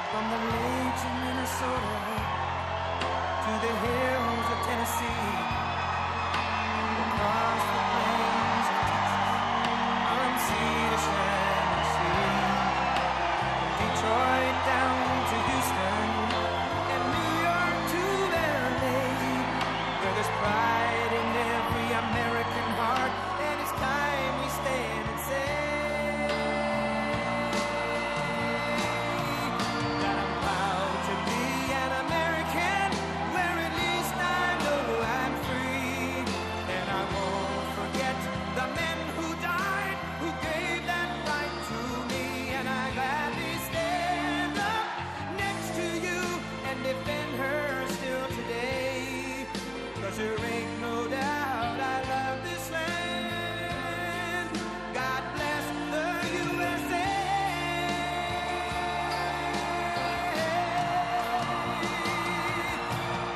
From the lakes of Minnesota to the hills of Tennessee, across the plains of Texas, from sea to shining sea, from Detroit down to Houston and New York to LA, where there's pride in every American heart, and it's time we stand and say that I'm proud to be an American, where at least I know I'm free, and I won't forget the men who died, who gave that right to me, and I gladly stand up next to you and defend her still today, 'cause there ain't no doubt I love this land. God bless the USA.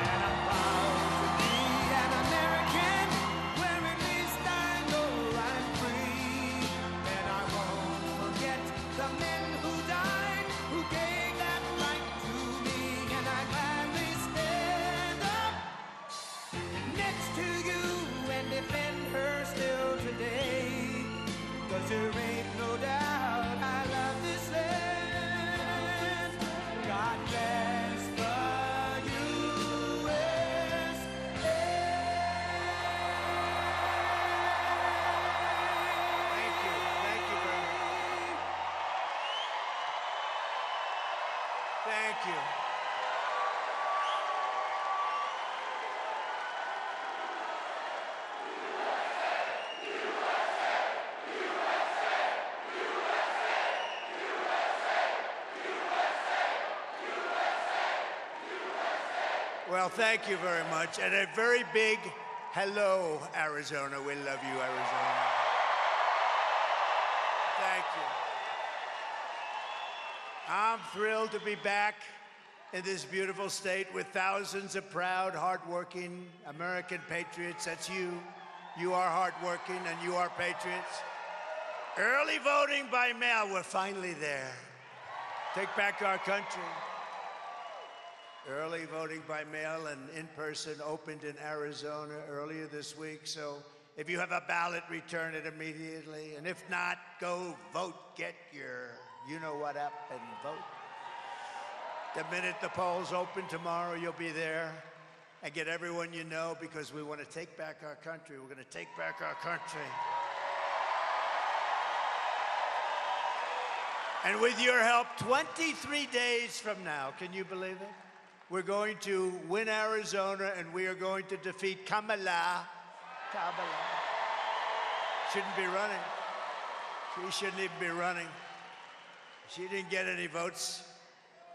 And I'm proud to be an American, where at least I know I'm free, and I won't forget the men who died, who gave that right to me, and I gladly stand up next to you and defend her still today, 'cause there ain't no doubt I love this land. God bless the USA. Thank you. Thank you very much. Thank you. Well, thank you very much. And a very big hello, Arizona. We love you, Arizona. Thank you. I'm thrilled to be back in this beautiful state with thousands of proud, hardworking American patriots. That's you. You are hardworking and you are patriots. Early voting by mail, we're finally there. Take back our country. Early voting by mail and in person opened in Arizona earlier this week. So if you have a ballot, return it immediately. And if not, go vote. Get your you-know-what up and vote. The minute the polls open tomorrow, you'll be there. And get everyone you know, because we want to take back our country. We're going to take back our country. And with your help, 23 days from now, can you believe it? We're going to win Arizona, and we are going to defeat Kamala. Shouldn't be running. She shouldn't even be running. She didn't get any votes.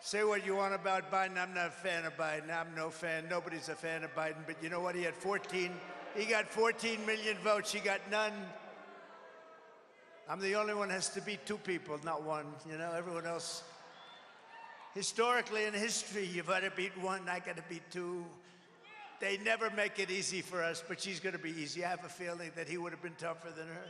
Say what you want about Biden. I'm not a fan of Biden. I'm no fan. Nobody's a fan of Biden. But you know what? He got 14 million votes. She got none. I'm the only one that has to beat two people, not one. You know, everyone else. Historically, in history, you've got to beat one, I got to beat two. They never make it easy for us, but she's going to be easy. I have a feeling that he would have been tougher than her.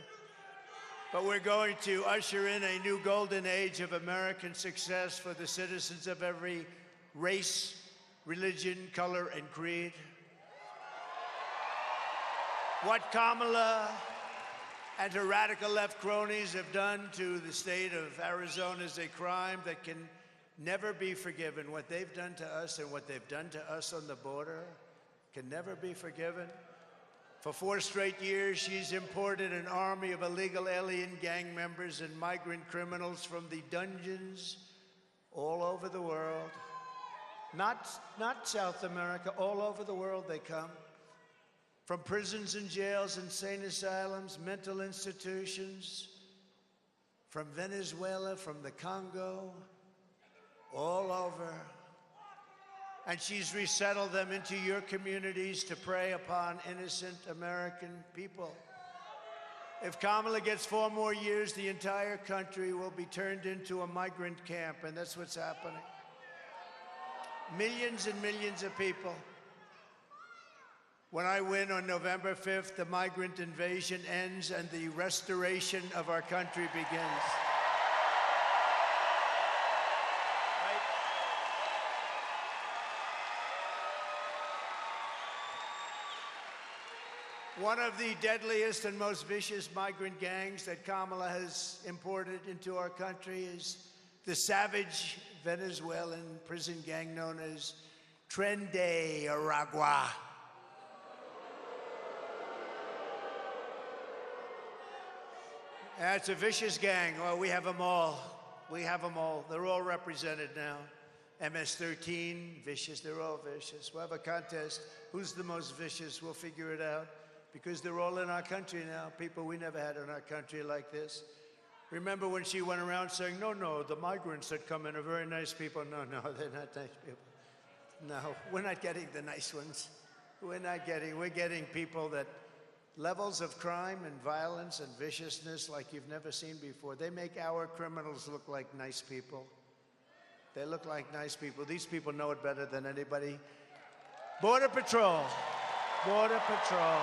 But we're going to usher in a new golden age of American success for the citizens of every race, religion, color, and creed. What Kamala and her radical left cronies have done to the state of Arizona is a crime that can never be forgiven. What they've done to us and what they've done to us on the border can never be forgiven. For 4 straight years, she's imported an army of illegal alien gang members and migrant criminals from the dungeons all over the world. Not South America, all over the world they come. From prisons and jails, insane asylums, mental institutions, from Venezuela, from the Congo, all over. And she's resettled them into your communities to prey upon innocent American people. If Kamala gets 4 more years, the entire country will be turned into a migrant camp, and that's what's happening. Millions and millions of people. When I win on November 5th, the migrant invasion ends and the restoration of our country begins. Right? One of the deadliest and most vicious migrant gangs that Kamala has imported into our country is the savage Venezuelan prison gang known as Tren de Aragua. It's a vicious gang. Well, we have them all. We have them all. They're all represented now. MS-13, vicious. They're all vicious. We'll have a contest. Who's the most vicious? We'll figure it out. Because they're all in our country now. People we never had in our country like this. Remember when she went around saying, no, the migrants that come in are very nice people. No, they're not nice people. No, we're not getting the nice ones. We're getting people that levels of crime and violence and viciousness like you've never seen before. They make our criminals look like nice people. They look like nice people. These people know it better than anybody. Border Patrol. Border Patrol.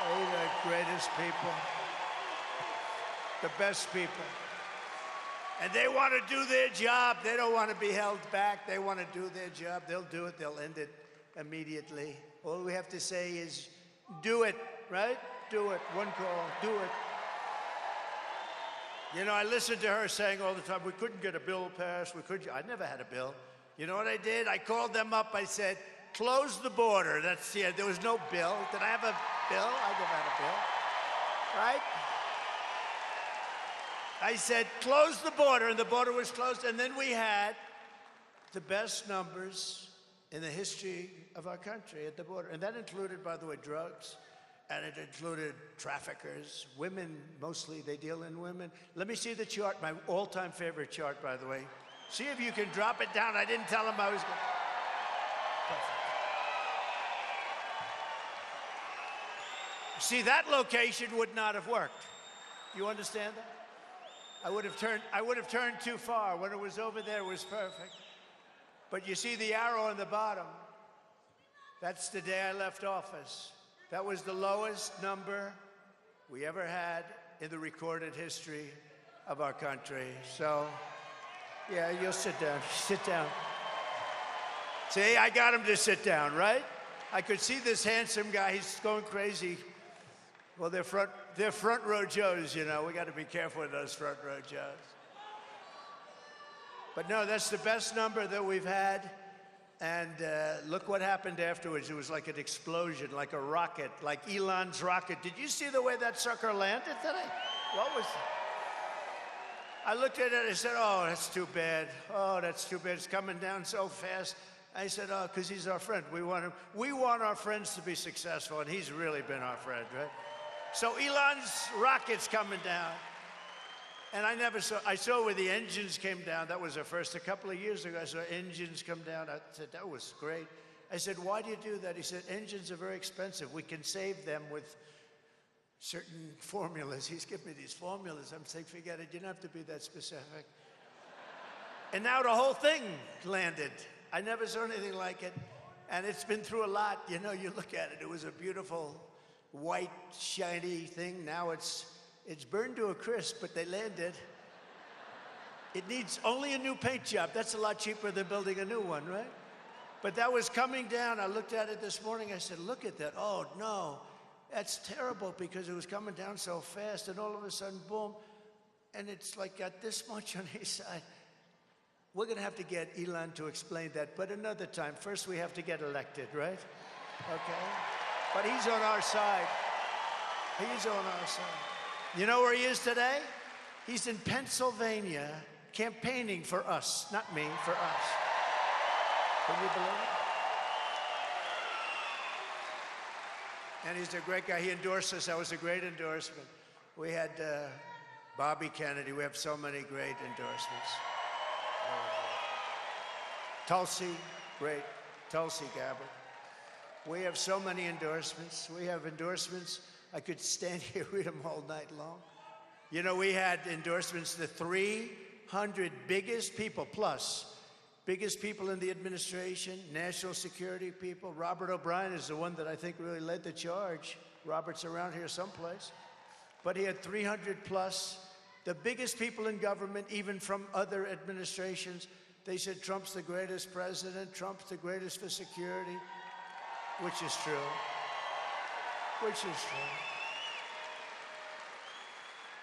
They're the greatest people. The best people. And they want to do their job. They don't want to be held back. They want to do their job. They'll do it. They'll end it immediately. All we have to say is, do it, right? Do it. One call. Do it. You know, I listened to her saying all the time, we couldn't get a bill passed. I never had a bill. You know what I did? I called them up. I said, close the border. There was no bill. Did I have a bill? I never had a bill. Right? I said, close the border, and the border was closed. And then we had the best numbers in the history of our country at the border. And that included, by the way, drugs, and it included traffickers, women mostly. They deal in women. Let me see the chart, my all-time favorite chart, by the way. See if you can drop it down. I didn't tell them I was going to. Perfect. See, that location would not have worked. You understand that? I would have turned too far. When it was over there, it was perfect. But you see the arrow on the bottom? That's the day I left office. That was the lowest number we ever had in the recorded history of our country. So, yeah, you'll sit down. Sit down. See, I got him to sit down, right? I could see this handsome guy. He's going crazy. Well, they're front row Joes, you know. We got to be careful with those front row Joes. But no, that's the best number that we've had. And look what happened afterwards. It was like an explosion, like a rocket, like Elon's rocket. Did you see the way that sucker landed today? What was it? I looked at it and I said, oh, that's too bad. Oh, that's too bad. It's coming down so fast. I said, oh, because he's our friend. We want our friends to be successful, and he's really been our friend, right? So Elon's rocket's coming down. And I saw where the engines came down. That was the first. A couple of years ago, I saw engines come down. I said, that was great. I said, why do you do that? He said, engines are very expensive. We can save them with certain formulas. He's giving me these formulas. I'm saying, forget it. You don't have to be that specific. And now the whole thing landed. I never saw anything like it. And it's been through a lot. You know, you look at it. It was a beautiful, white, shiny thing. Now it's burned to a crisp, but they landed. It needs only a new paint job. That's a lot cheaper than building a new one, right? But that was coming down. I looked at it this morning. I said, look at that. Oh, no. That's terrible because it was coming down so fast, and all of a sudden, boom. And it's like got this much on his side. We're going to have to get Elon to explain that, but another time. First, we have to get elected, right? Okay? But he's on our side. He's on our side. You know where he is today? He's in Pennsylvania campaigning for us. Not me, for us. Can you believe it? And he's a great guy. He endorsed us. That was a great endorsement. We had Bobby Kennedy. We have so many great endorsements. Tulsi, great. Tulsi Gabbard. We have so many endorsements. We have endorsements. I could stand here and read them all night long. You know, we had endorsements, the 300 biggest people, biggest people in the administration, national security people. Robert O'Brien is the one that I think really led the charge. Robert's around here someplace. But he had 300 plus, the biggest people in government, even from other administrations. They said Trump's the greatest president, Trump's the greatest for security, which is true. which is true.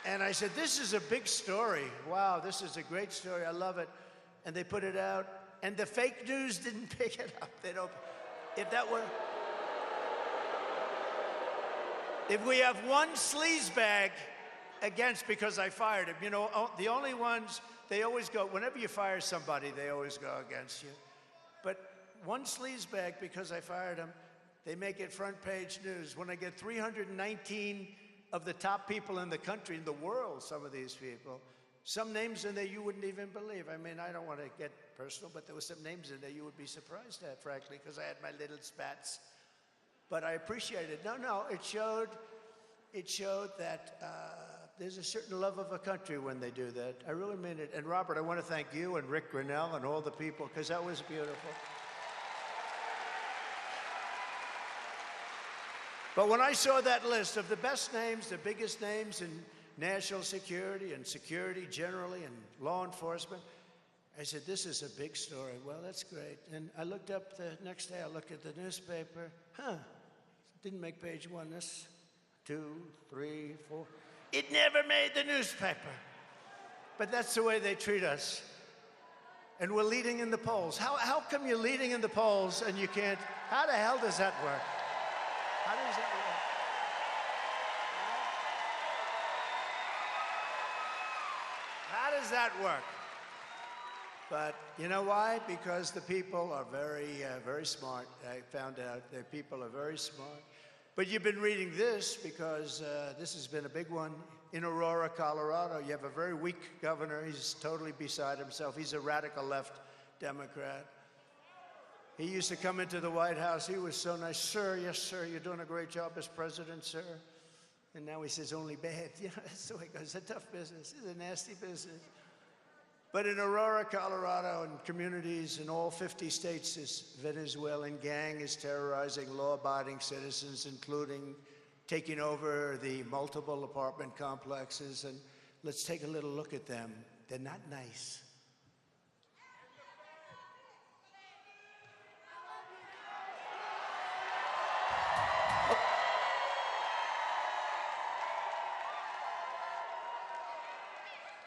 And I said, this is a big story. Wow, this is a great story. I love it. And they put it out, and the fake news didn't pick it up. They don't. If that were, if we have one sleazebag against because I fired him, you know, the only ones, they always go, whenever you fire somebody, they always go against you. But one sleazebag because I fired him, they make it front page news. When I get 319 of the top people in the country, in the world, some of these people, some names in there you wouldn't even believe. I mean, I don't want to get personal, but there were some names in there you would be surprised at, frankly, because I had my little spats. But I appreciate it. No, it showed that there's a certain love of a country when they do that. I really mean it. And Robert, I want to thank you and Rick Grinnell and all the people, because that was beautiful. But when I saw that list of the best names, the biggest names in national security and security generally and law enforcement, I said, this is a big story. Well, that's great. And I looked up the next day, I looked at the newspaper. Didn't make page one. This, 2, 3, 4. It never made the newspaper. But that's the way they treat us. And we're leading in the polls. How come you're leading in the polls and you can't? How the hell does that work? How does that work? How does that work? But you know why? Because the people are very smart. I found out that people are very smart. But you've been reading this because this has been a big one in Aurora, Colorado. You have a very weak governor. He's totally beside himself. He's a radical left Democrat. He used to come into the White House. He was so nice. Sir, yes, sir, you're doing a great job as president, sir. And now he says only bad. You know, that's the way it goes. It's a tough business. It's a nasty business. But in Aurora, Colorado, and communities in all 50 states, this Venezuelan gang is terrorizing law-abiding citizens, including taking over the multiple apartment complexes. And let's take a little look at them. They're not nice.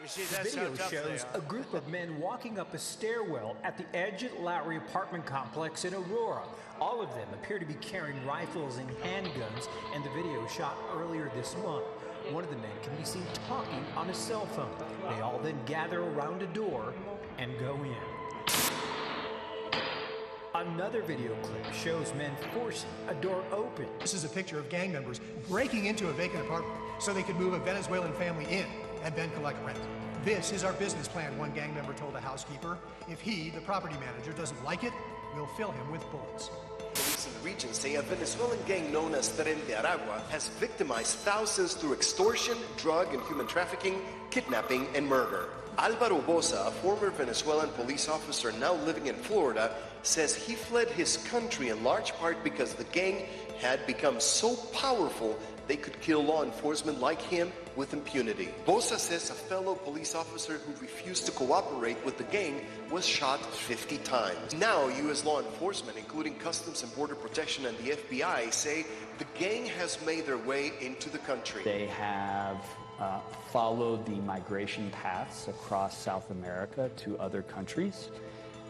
You see, that's the video shows a group of men walking up a stairwell at the Edge Lowry apartment complex in Aurora. All of them appear to be carrying rifles and handguns, and the video shot earlier this month. One of the men can be seen talking on a cell phone. They all then gather around a door and go in. Another video clip shows men forcing a door open. This is a picture of gang members breaking into a vacant apartment so they could move a Venezuelan family in and then collect rent. This is our business plan, one gang member told a housekeeper. If he, the property manager, doesn't like it, we'll fill him with bullets. Police in the region say a Venezuelan gang known as Tren de Aragua has victimized thousands through extortion, drug and human trafficking, kidnapping, and murder. Alvaro Bosa, a former Venezuelan police officer now living in Florida, says he fled his country in large part because the gang had become so powerful they could kill law enforcement like him with impunity. Bosa says a fellow police officer who refused to cooperate with the gang was shot 50 times. Now, U.S. law enforcement, including Customs and Border Protection and the FBI, say the gang has made their way into the country. They have followed the migration paths across South America to other countries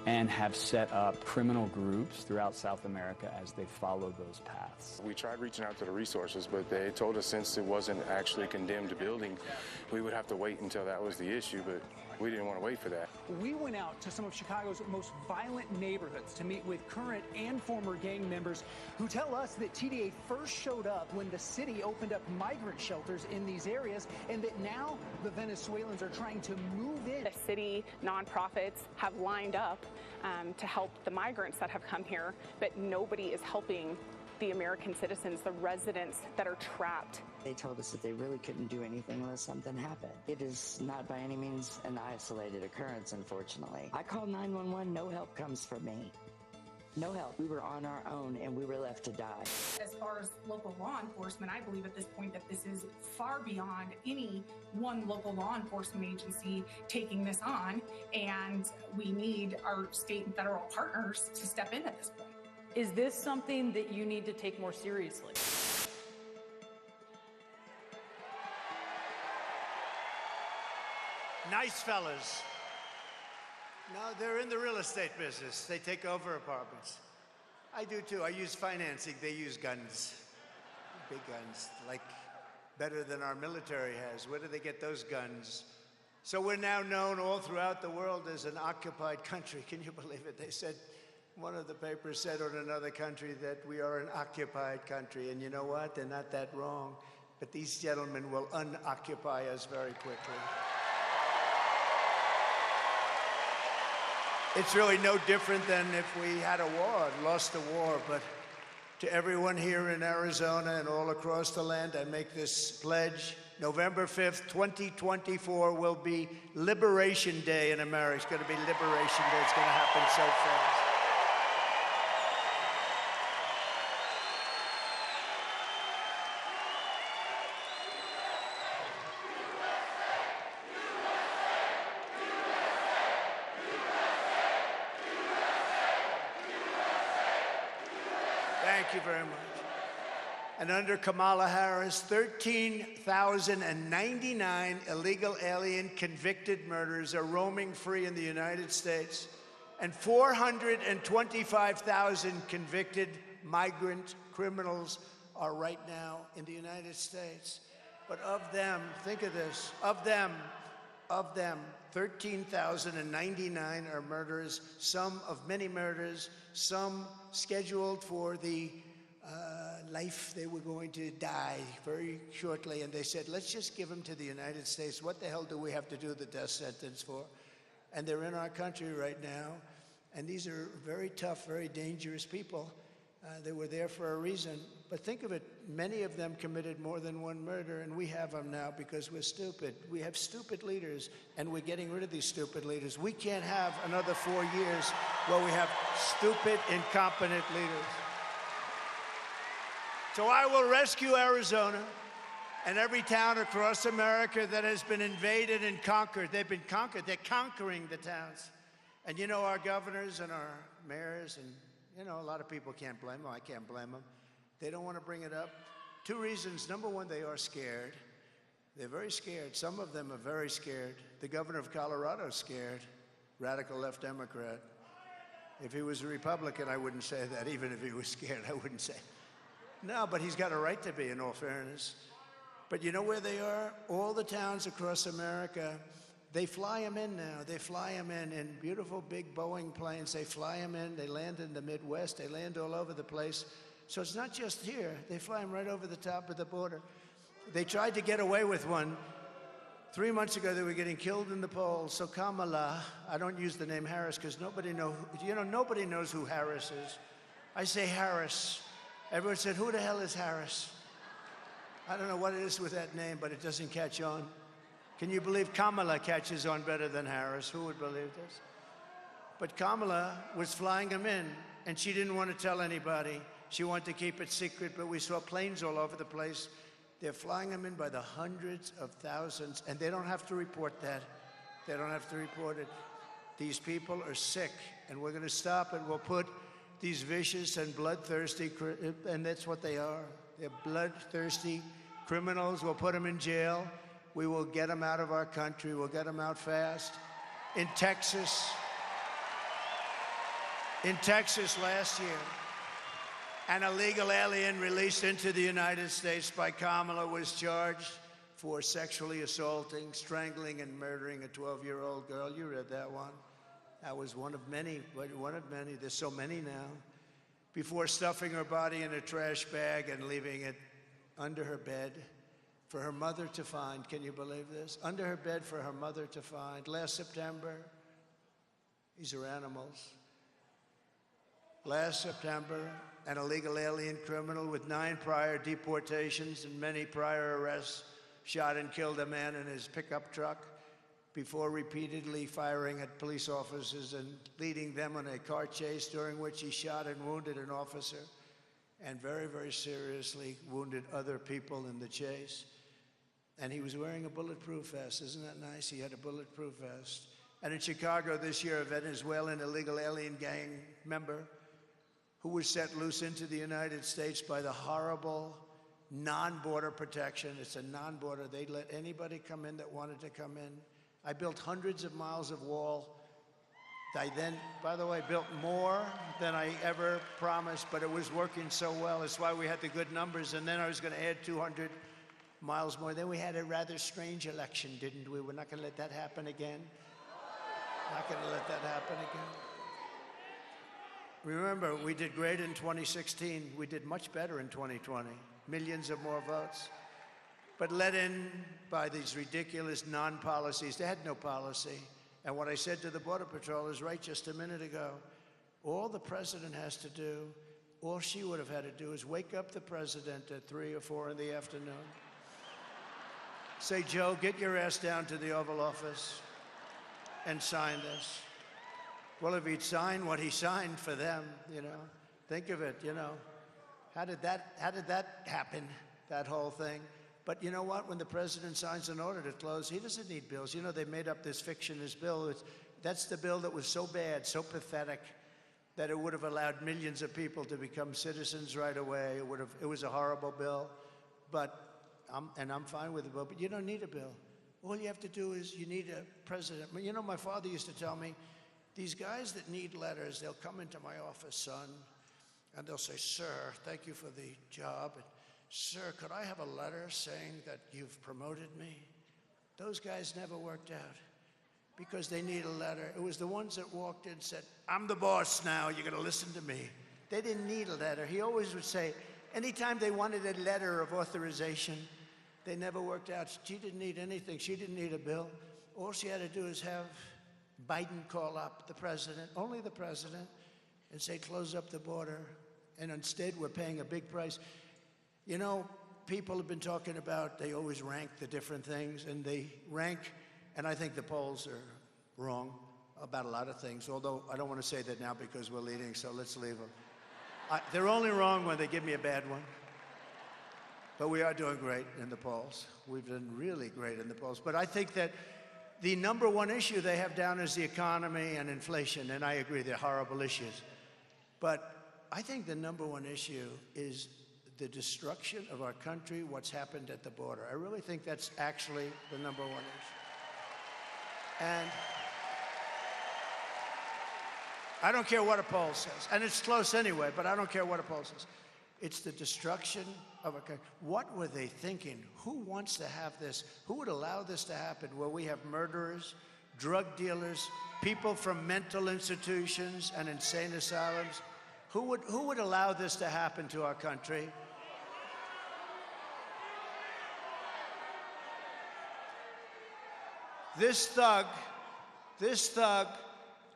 and have set up criminal groups throughout South America as they follow those paths. We tried reaching out to the resources, but they told us since it wasn't actually a condemned building, we would have to wait until that was the issue, but we didn't want to wait for that. We went out to some of Chicago's most violent neighborhoods to meet with current and former gang members who tell us that TDA first showed up when the city opened up migrant shelters in these areas, and that now the Venezuelans are trying to move in. The city nonprofits have lined up to help the migrants that have come here, but nobody is helping the American citizens, the residents that are trapped. They told us that they really couldn't do anything unless something happened. It is not by any means an isolated occurrence, unfortunately. I called 911, no help comes from me. No help. We were on our own and we were left to die. As far as local law enforcement, I believe at this point that this is far beyond any one local law enforcement agency taking this on, and we need our state and federal partners to step in at this point. Is this something that you need to take more seriously? nice fellas. No, they're in the real estate business. They take over apartments. I do too. I use financing. They use guns. Big guns, like better than our military has. Where do they get those guns? So we're now known all throughout the world as an occupied country. Can you believe it? They said, one of the papers said on another country that we are an occupied country. And you know what? They're not that wrong. But these gentlemen will unoccupy us very quickly. It's really no different than if we had a war, lost a war. But to everyone here in Arizona and all across the land, I make this pledge. November 5th, 2024 will be Liberation Day in America. It's going to be Liberation Day. It's going to happen so fast. Thank you very much. And under Kamala Harris, 13,099 illegal alien convicted murderers are roaming free in the United States, and 425,000 convicted migrant criminals are right now in the United States. But of them, think of this, of them, 13,099 are murderers, some of many murders, some scheduled for the life they were going to die very shortly. And they said, let's just give them to the United States. What the hell do we have to do the death sentence for? And they're in our country right now. And these are very tough, very dangerous people. They were there for a reason. But think of it, many of them committed more than one murder, and we have them now because we're stupid. We have stupid leaders, and we're getting rid of these stupid leaders. We can't have another 4 years where we have stupid, incompetent leaders. So I will rescue Arizona and every town across America that has been invaded and conquered. They've been conquered. They're conquering the towns. And you know, our governors and our mayors, and you know, a lot of people can't blame them. I can't blame them. They don't want to bring it up. Two reasons. Number one, they are scared. They're very scared. Some of them are very scared. The governor of Colorado is scared. Radical left Democrat. If he was a Republican, I wouldn't say that. Even if he was scared, I wouldn't say. No, but he's got a right to be, in all fairness. But you know where they are? All the towns across America, they fly them in now. They fly them in beautiful big Boeing planes. They fly them in. They land in the Midwest. They land all over the place. So it's not just here. They fly them right over the top of the border. They tried to get away with one. 3 months ago, they were getting killed in the polls. So Kamala, I don't use the name Harris because nobody knows who Harris is. I say Harris. Everyone said, who the hell is Harris? I don't know what it is with that name, but it doesn't catch on. Can you believe Kamala catches on better than Harris? Who would believe this? But Kamala was flying them in, and she didn't want to tell anybody. She wanted to keep it secret, but we saw planes all over the place. They're flying them in by the hundreds of thousands, and they don't have to report that. They don't have to report it. These people are sick, and we're going to stop it. We'll put these vicious and bloodthirsty, and that's what they are. They're bloodthirsty criminals. We'll put them in jail. We will get them out of our country. We'll get them out fast. In Texas last year, an illegal alien released into the United States by Kamala was charged for sexually assaulting, strangling, and murdering a 12-year-old girl. You read that one. That was one of many, but one of many. There's so many now. Before stuffing her body in a trash bag and leaving it under her bed for her mother to find. Can you believe this? Under her bed for her mother to find. Last September, these are animals. Last September, an illegal alien criminal with 9 prior deportations and many prior arrests shot and killed a man in his pickup truck before repeatedly firing at police officers and leading them on a car chase during which he shot and wounded an officer and very, very seriously wounded other people in the chase. And he was wearing a bulletproof vest. Isn't that nice? He had a bulletproof vest. And in Chicago this year, a Venezuelan illegal alien gang member who was set loose into the United States by the horrible non-border protection. It's a non-border. They let anybody come in that wanted to come in. I built hundreds of miles of wall. I then, by the way, built more than I ever promised, but it was working so well. That's why we had the good numbers. And then I was going to add 200 miles more. Then we had a rather strange election, didn't we? We're not going to let that happen again. Not going to let that happen again. Remember, we did great in 2016. We did much better in 2020. Millions of more votes. But led in by these ridiculous non-policies. They had no policy. And what I said to the Border Patrol is right just a minute ago. All the president has to do, all she would have had to do is wake up the president at 3 or 4 in the afternoon. Say, Joe, get your ass down to the Oval Office and sign this. Well, if he'd signed what he signed for them, think of it, how did that happen, that whole thing? But you know what? When the president signs an order to close, he doesn't need bills. They made up this fictitious bill. That's the bill that was so bad, so pathetic, that it would have allowed millions of people to become citizens right away. It was a horrible bill. I'm fine with the bill, but you don't need a bill. All you have to do is you need a president. My father used to tell me, these guys that need letters, they'll come into my office, son, and they'll say, sir, thank you for the job. And, sir, could I have a letter saying that you've promoted me? Those guys never worked out because they need a letter. It was the ones that walked in and said, I'm the boss now, you're going to listen to me. They didn't need a letter. He always would say, anytime they wanted a letter of authorization, they never worked out. She didn't need anything. She didn't need a bill. All she had to do is have Biden call up the president, only the president, and say, close up the border. And instead, we're paying a big price. People have been talking about, they always rank the different things, and they rank, and I think the polls are wrong about a lot of things, although I don't want to say that now because we're leading, so let's leave them. They're only wrong when they give me a bad one. But we are doing great in the polls. We've done really great in the polls. But I think that the number one issue they have down is the economy and inflation, and I agree, they're horrible issues. But I think the number one issue is the destruction of our country, what's happened at the border. I really think that's actually the number one issue. And I don't care what a poll says, and it's close anyway, but I don't care what a poll says. It's the destruction of a country. What were they thinking? Who wants to have this? Who would allow this to happen where we have murderers, drug dealers, people from mental institutions and insane asylums? Who would allow this to happen to our country? This thug,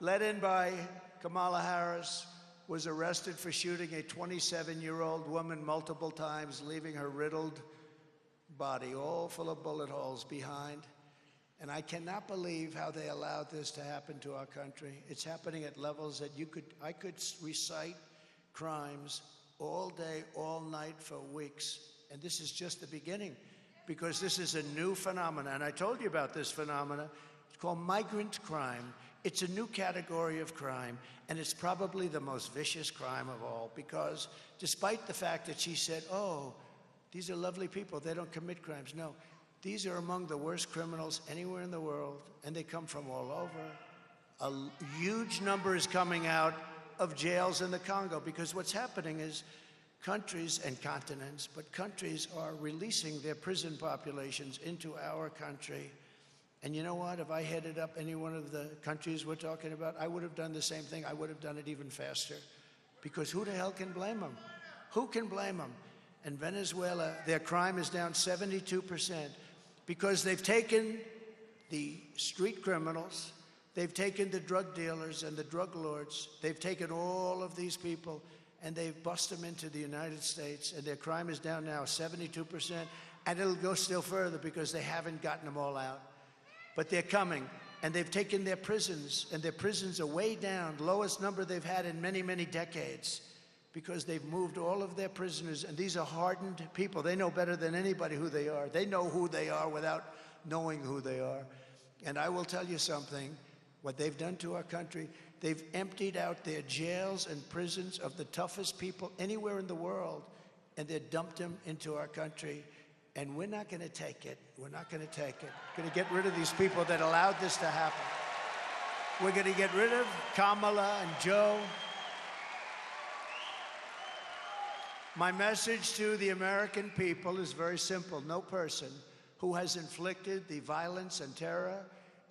led in by Kamala Harris, was arrested for shooting a 27-year-old woman multiple times, leaving her riddled body all full of bullet holes behind. And I cannot believe how they allowed this to happen to our country. It's happening at levels that I could recite crimes all day, all night for weeks. And this is just the beginning, because this is a new phenomenon. And I told you about this phenomenon. It's called migrant crime. It's a new category of crime, and it's probably the most vicious crime of all, because despite the fact that she said, oh, these are lovely people, they don't commit crimes. No, these are among the worst criminals anywhere in the world, and they come from all over. A huge number is coming out of jails in the Congo, because what's happening is countries and continents, but countries are releasing their prison populations into our country. And you know what? If I headed up any one of the countries we're talking about, I would have done the same thing. I would have done it even faster. Because who the hell can blame them? Who can blame them? In Venezuela, their crime is down 72% because they've taken the street criminals, they've taken the drug dealers and the drug lords, they've taken all of these people and they've busted them into the United States, and their crime is down now 72%, and it'll go still further because they haven't gotten them all out. But they're coming, and they've taken their prisons, and their prisons are way down, lowest number they've had in many, many decades, because they've moved all of their prisoners, and these are hardened people. They know better than anybody who they are. They know who they are without knowing who they are. And I will tell you something, what they've done to our country, they've emptied out their jails and prisons of the toughest people anywhere in the world, and they've dumped them into our country. And we're not going to take it. We're not going to take it. We're going to get rid of these people that allowed this to happen. We're going to get rid of Kamala and Joe. My message to the American people is very simple. No person who has inflicted the violence and terror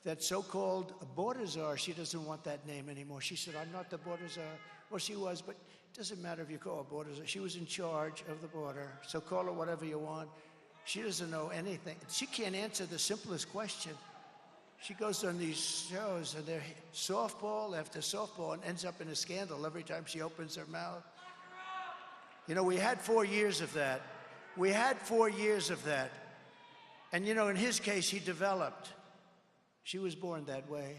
that so-called border czar, she doesn't want that name anymore. She said, I'm not the border czar. Well, she was, but it doesn't matter if you call her border czar. She was in charge of the border, so call her whatever you want. She doesn't know anything. She can't answer the simplest question. She goes on these shows, and they're softball after softball, and ends up in a scandal every time she opens her mouth. You know, we had 4 years of that. We had 4 years of that. And, you know, in his case, he developed. She was born that way.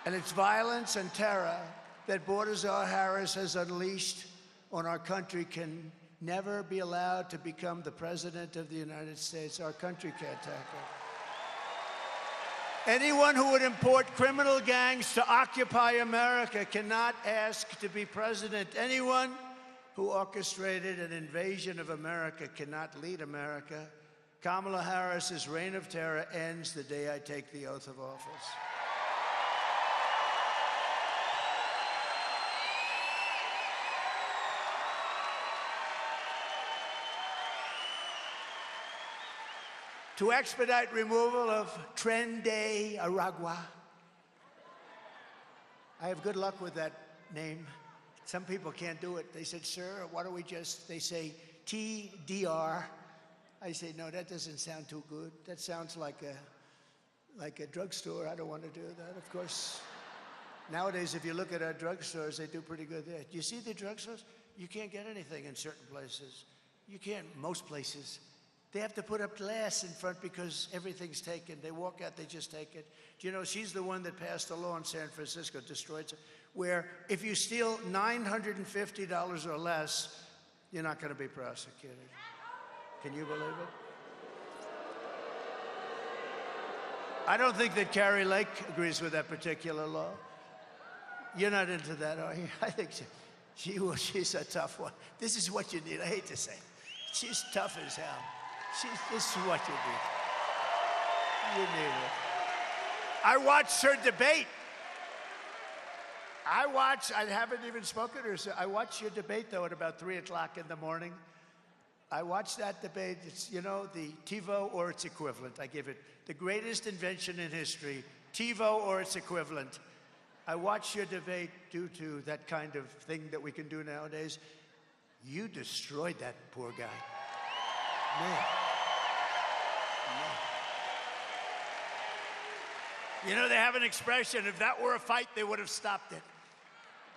And it's violence and terror that border czar Harris has unleashed on our country can never be allowed to become the president of the United States. Our country can't take it. Anyone who would import criminal gangs to occupy America cannot ask to be president. Anyone who orchestrated an invasion of America cannot lead America. Kamala Harris's reign of terror ends the day I take the oath of office. To expedite removal of Tren de Aragua. I have good luck with that name. Some people can't do it. They said, sir, why don't we just, they say TDR. I say, no, that doesn't sound too good. That sounds like a drugstore. I don't want to do that. Of course, nowadays, if you look at our drugstores, they do pretty good there. You see the drugstores? You can't get anything in certain places. You can't, most places. They have to put up glass in front because everything's taken. They walk out, they just take it. Do you know, she's the one that passed a law in San Francisco, destroyed, where if you steal $950 or less, you're not going to be prosecuted. Can you believe it? I don't think that Carrie Lake agrees with that particular law. You're not into that, are you? I think she's a tough one. This is what you need. I hate to say it. She's tough as hell. This is what you need. You need it. I watched her debate. I haven't even spoken to her. So I watched your debate, though, at about 3 o'clock in the morning. I watched that debate. It's, you know, the TiVo or its equivalent. I give it the greatest invention in history, TiVo or its equivalent. I watched your debate due to that kind of thing that we can do nowadays. You destroyed that poor guy. Man. You know, they have an expression, if that were a fight, they would have stopped it.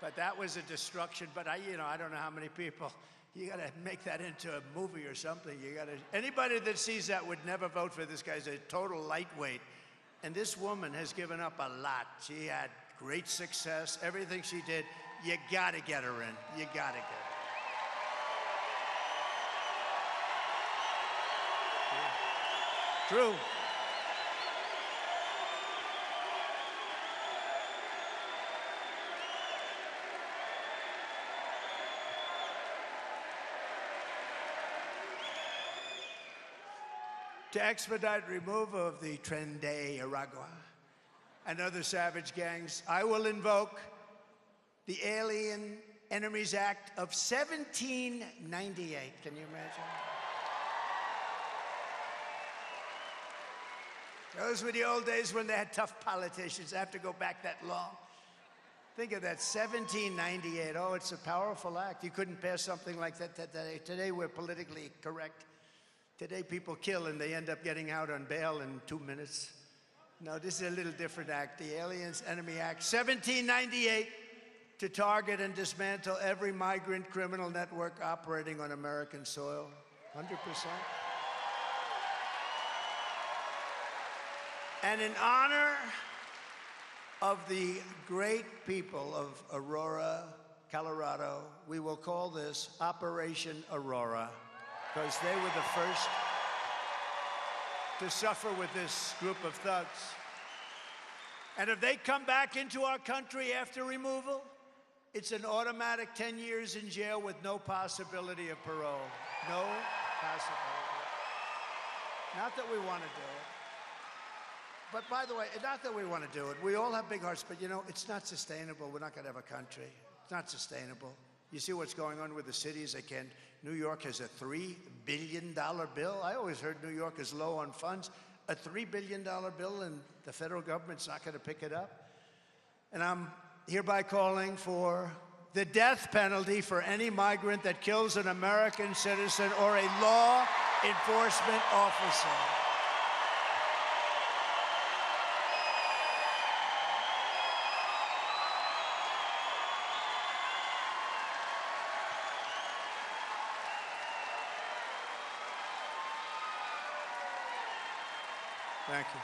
But that was a destruction. But I don't know how many people, you got to make that into a movie or something. You got to, anybody that sees that would never vote for this guy's a total lightweight. And this woman has given up a lot. She had great success, everything she did. You got to get her in. You got to get her. True. To expedite removal of the Tren de Aragua and other savage gangs, I will invoke the Alien Enemies Act of 1798. Can you imagine? Those were the old days when they had tough politicians. I have to go back that long. Think of that, 1798. Oh, it's a powerful act. You couldn't pass something like that today. Today, we're politically correct. Today, people kill and they end up getting out on bail in 2 minutes. No, this is a little different act. The Aliens Enemy Act, 1798, to target and dismantle every migrant criminal network operating on American soil. 100%. And in honor of the great people of Aurora, Colorado, we will call this Operation Aurora, because they were the first to suffer with this group of thugs. And if they come back into our country after removal, it's an automatic 10 years in jail with no possibility of parole. No Not that we want to do it. But by the way, not that we want to do it. We all have big hearts, but you know, it's not sustainable. We're not going to have a country. It's not sustainable. You see what's going on with the cities? They can't. New York has a $3 billion bill. I always heard New York is low on funds. A $3 billion bill, and the federal government's not going to pick it up. And I'm hereby calling for the death penalty for any migrant that kills an American citizen or a law enforcement officer. Thank you.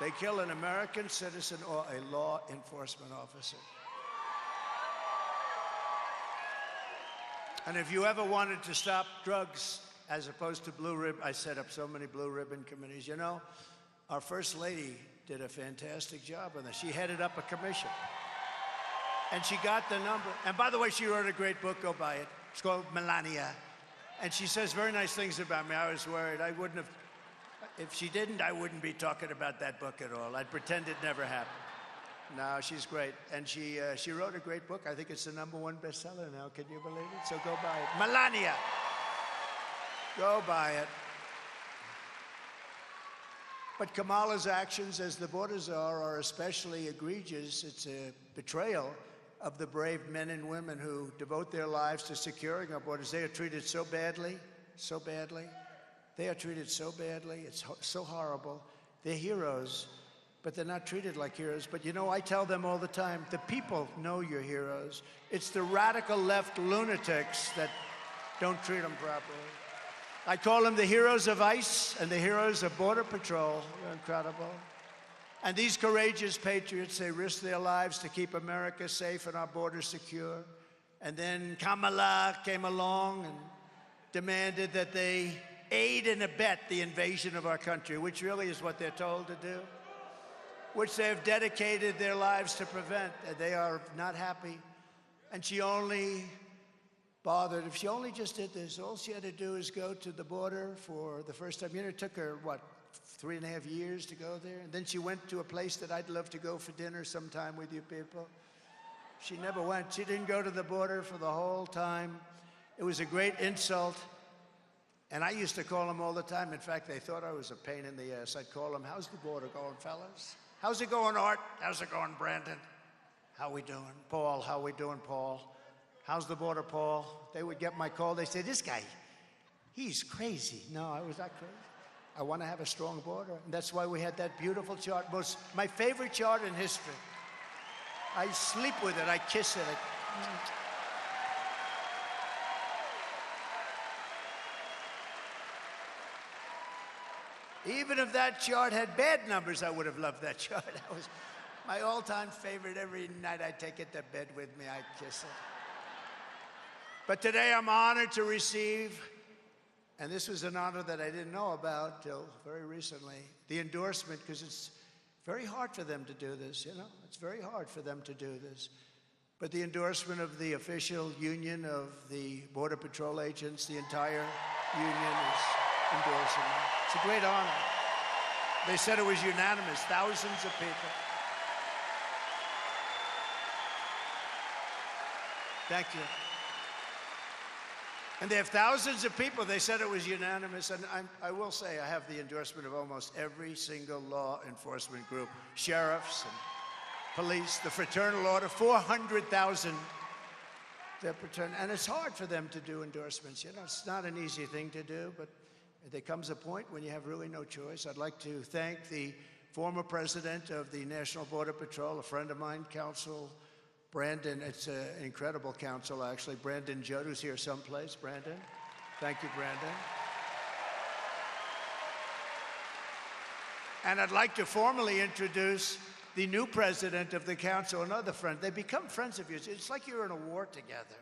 They kill an American citizen or a law enforcement officer. And if you ever wanted to stop drugs as opposed to blue ribbon, I set up so many blue ribbon committees. You know, our First Lady did a fantastic job on this. She headed up a commission. And she got the number. And by the way, she wrote a great book. Go buy it. It's called Melania. And she says very nice things about me. I was worried. I wouldn't have. If she didn't, I wouldn't be talking about that book at all. I'd pretend it never happened. No, she's great. And she wrote a great book. I think it's the #1 bestseller now. Can you believe it? So go buy it. Melania. Go buy it. But Kamala's actions as the border czar are especially egregious. It's a betrayal of the brave men and women who devote their lives to securing our borders. They are treated so badly, so badly. They are treated so badly. It's so horrible. They're heroes, but they're not treated like heroes. But you know, I tell them all the time, the people know you're heroes. It's the radical left lunatics that don't treat them properly. I call them the heroes of ICE and the heroes of Border Patrol. They're incredible. And these courageous patriots, they risk their lives to keep America safe and our borders secure. And then Kamala came along and demanded that they aid and abet the invasion of our country, which really is what they're told to do, which they have dedicated their lives to prevent. They are not happy. And she only bothered, if she only just did this, all she had to do is go to the border for the first time. You know, it took her, what, 3.5 years to go there? And then she went to a place that I'd love to go for dinner sometime with you people. She never went. She didn't go to the border for the whole time. It was a great insult. And I used to call them all the time. In fact, they thought I was a pain in the ass. I'd call them, how's the border going, fellas? How's it going, Art? How's it going, Brandon? How we doing? Paul, how we doing, Paul? How's the border, Paul? They would get my call. They say, this guy, he's crazy. No, I was not crazy. I want to have a strong border. And that's why we had that beautiful chart. My favorite chart in history. I sleep with it. I kiss it. Even if that chart had bad numbers, I would have loved that chart. That was my all-time favorite. Every night I take it to bed with me, I kiss it. But today I'm honored to receive, and this was an honor that I didn't know about till very recently, the endorsement, because it's very hard for them to do this, you know? It's very hard for them to do this. But the endorsement of the official union of the Border Patrol agents, the entire union is endorsing it. It's a great honor. They said it was unanimous, thousands of people. Thank you. And they have thousands of people. They said it was unanimous. And I will say I have the endorsement of almost every single law enforcement group, sheriffs and police, the fraternal order, 400,000. And it's hard for them to do endorsements. You know, it's not an easy thing to do, but there comes a point when you have really no choice. I'd like to thank the former president of the National Border Patrol, a friend of mine, Council Brandon. It's an incredible council, actually. Brandon Judd, who's here someplace. Brandon. Thank you, Brandon. And I'd like to formally introduce the new president of the council, another friend. They become friends of yours. It's like you're in a war together.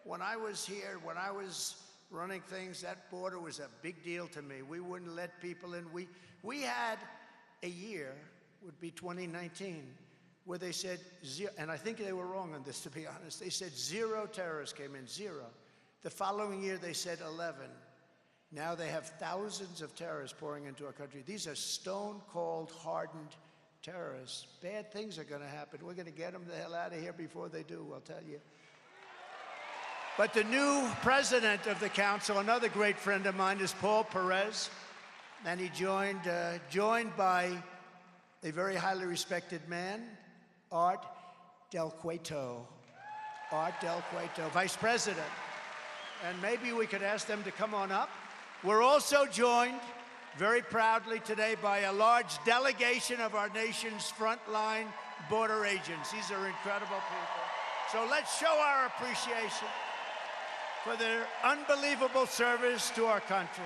When I was here, when I was running things, that border was a big deal to me. We wouldn't let people in. We had a year, would be 2019, where they said zero, and I think they were wrong on this, to be honest. They said 0 terrorists came in, 0. The following year, they said 11. Now they have thousands of terrorists pouring into our country. These are stone-cold, hardened terrorists. Bad things are going to happen. We're going to get them the hell out of here before they do, I'll tell you. But the new president of the council, another great friend of mine, is Paul Perez, and he joined by a very highly respected man, Art Del Cueto. Art Del Cueto, vice president. And maybe we could ask them to come on up. We're also joined very proudly today by a large delegation of our nation's frontline border agents. These are incredible people. So let's show our appreciation for their unbelievable service to our country.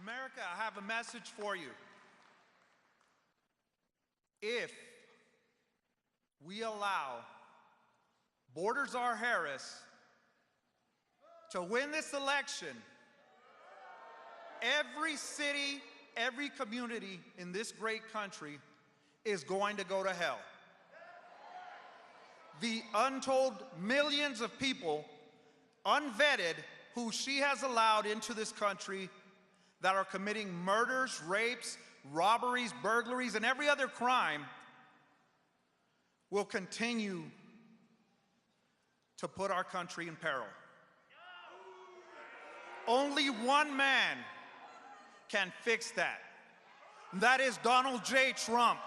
America, I have a message for you. If we allow Borders R. Harris to win this election, every city, every community in this great country is going to go to hell. The untold millions of people, unvetted, who she has allowed into this country that are committing murders, rapes, robberies, burglaries, and every other crime will continue to put our country in peril. Only one man can fix that. That is Donald J. Trump.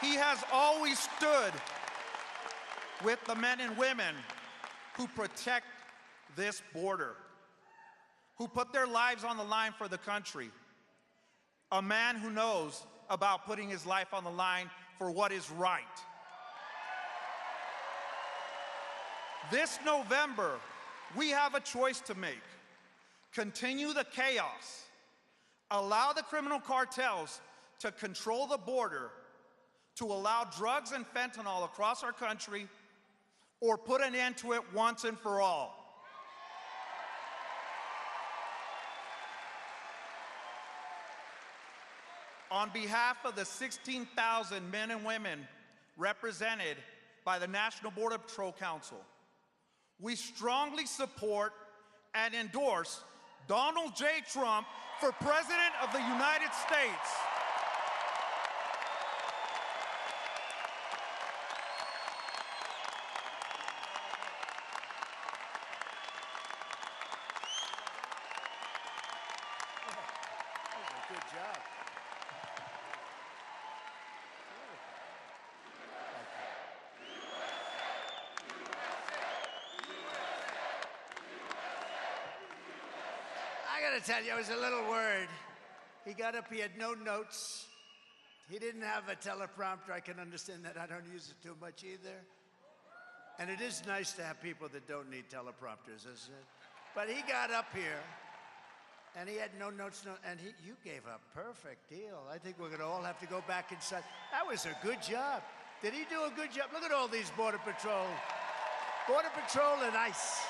He has always stood with the men and women who protect this border, who put their lives on the line for the country. A man who knows about putting his life on the line for what is right. This November, we have a choice to make. Continue the chaos, allow the criminal cartels to control the border, to allow drugs and fentanyl across our country, or put an end to it once and for all. On behalf of the 16,000 men and women represented by the National Border Patrol Council, we strongly support and endorse Donald J. Trump for President of the United States. Good job. I gotta tell you, I was a little worried. He got up, he had no notes. He didn't have a teleprompter. I can understand that. I don't use it too much either. And it is nice to have people that don't need teleprompters, isn't it? But he got up here. And he had no notes, and you gave a perfect deal. I think we're going to all have to go back inside. That was a good job. Did he do a good job? Look at all these Border Patrol and ICE.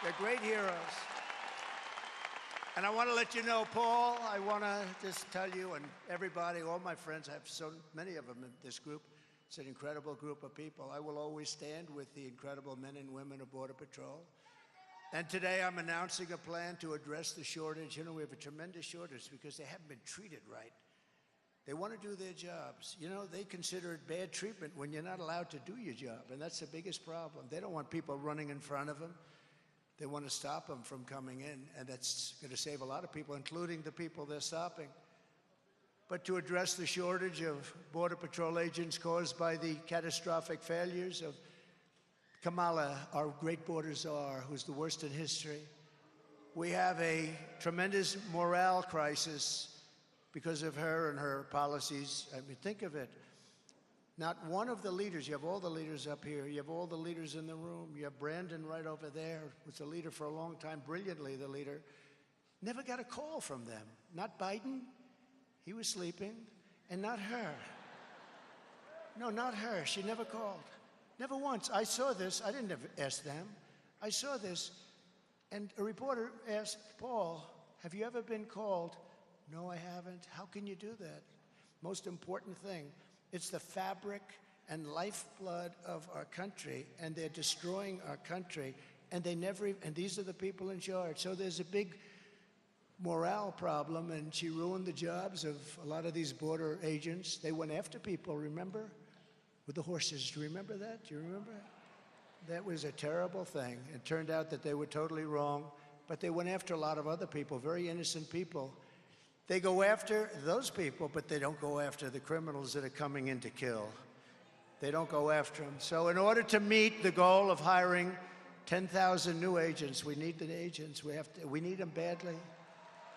They're great heroes. And I want to let you know, Paul, I want to just tell you and everybody, all my friends, I have so many of them in this group. It's an incredible group of people. I will always stand with the incredible men and women of Border Patrol. And today I'm announcing a plan to address the shortage. You know, we have a tremendous shortage because they haven't been treated right. They want to do their jobs. You know, they consider it bad treatment when you're not allowed to do your job, and that's the biggest problem. They don't want people running in front of them. They want to stop them from coming in, and that's going to save a lot of people, including the people they're stopping. but to address the shortage of Border Patrol agents caused by the catastrophic failures of Kamala, our great border czar, who's the worst in history. We have a tremendous morale crisis because of her and her policies. I mean, think of it. Not one of the leaders, you have all the leaders up here, you have all the leaders in the room, you have Brandon right over there, who's a leader for a long time, brilliantly the leader, never got a call from them. Not Biden, he was sleeping, and not her. No, not her, she never called. Never once. I saw this, I didn't ask them, I saw this, and a reporter asked Paul, have you ever been called? No, I haven't. How can you do that? Most important thing, it's the fabric and lifeblood of our country, and they're destroying our country, and they never, and these are the people in charge. So there's a big morale problem, and she ruined the jobs of a lot of these border agents. They went after people, remember? With the horses, do you remember that? Do you remember? That was a terrible thing. It turned out that they were totally wrong, but they went after a lot of other people, very innocent people. They go after those people, but they don't go after the criminals that are coming in to kill. They don't go after them. So in order to meet the goal of hiring 10,000 new agents, we need the agents. We need them badly.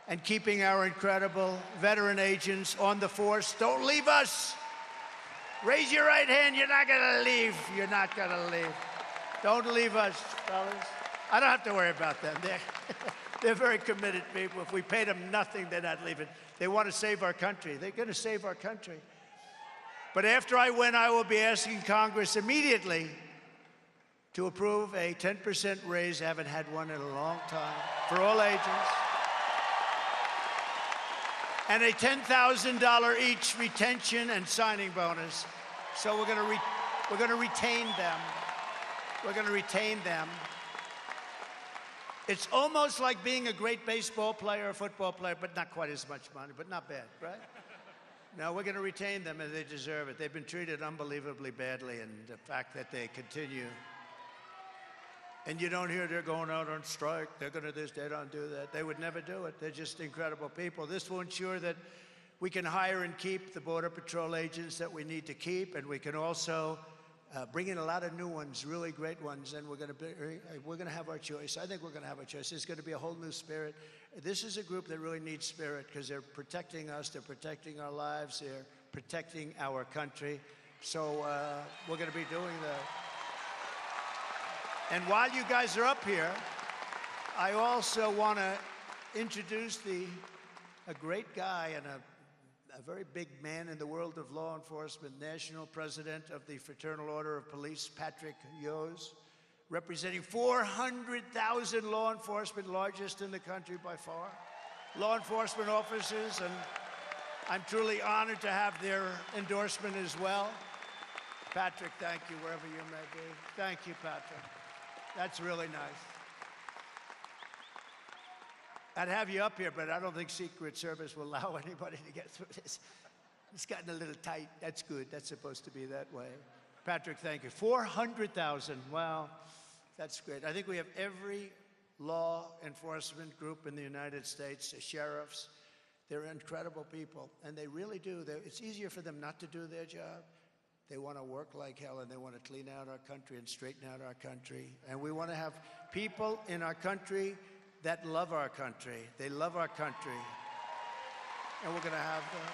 And keeping our incredible veteran agents on the force. Don't leave us. Raise your right hand. You're not going to leave. You're not going to leave. Don't leave us, fellas. I don't have to worry about them. They're very committed people. If we pay them nothing, they're not leaving. They want to save our country. They're going to save our country. But after I win, I will be asking Congress immediately to approve a 10% raise. I haven't had one in a long time for all agents. And a $10,000 each retention and signing bonus. So we're going to retain them. We're going to retain them. It's almost like being a great baseball player or football player, but not quite as much money, but not bad, right? No, we're going to retain them, and they deserve it. They've been treated unbelievably badly, and the fact that they continue. And you don't hear they're going out on strike, they're going to this, they don't do that. They would never do it. They're just incredible people. This will ensure that we can hire and keep the Border Patrol agents that we need to keep, and we can also bring in a lot of new ones, really great ones, and we're going to have our choice. I think we're going to have a choice. There's going to be a whole new spirit. This is a group that really needs spirit because they're protecting us, they're protecting our lives, they're protecting our country. So we're going to be doing that. And while you guys are up here, I also want to introduce a great guy and a very big man in the world of law enforcement, national president of the Fraternal Order of Police, Patrick Yos, representing 400,000 law enforcement, largest in the country by far, law enforcement officers, and I'm truly honored to have their endorsement as well. Patrick, thank you, wherever you may be. Thank you, Patrick. That's really nice. I'd have you up here, but I don't think Secret Service will allow anybody to get through this. It's gotten a little tight. That's good. That's supposed to be that way. Patrick, thank you. 400,000. Wow, that's great. I think we have every law enforcement group in the United States, the sheriffs. They're incredible people, and they really do. It's easier for them not to do their job. They want to work like hell, and they want to clean out our country and straighten out our country. And we want to have people in our country that love our country. They love our country. And we're going to have that.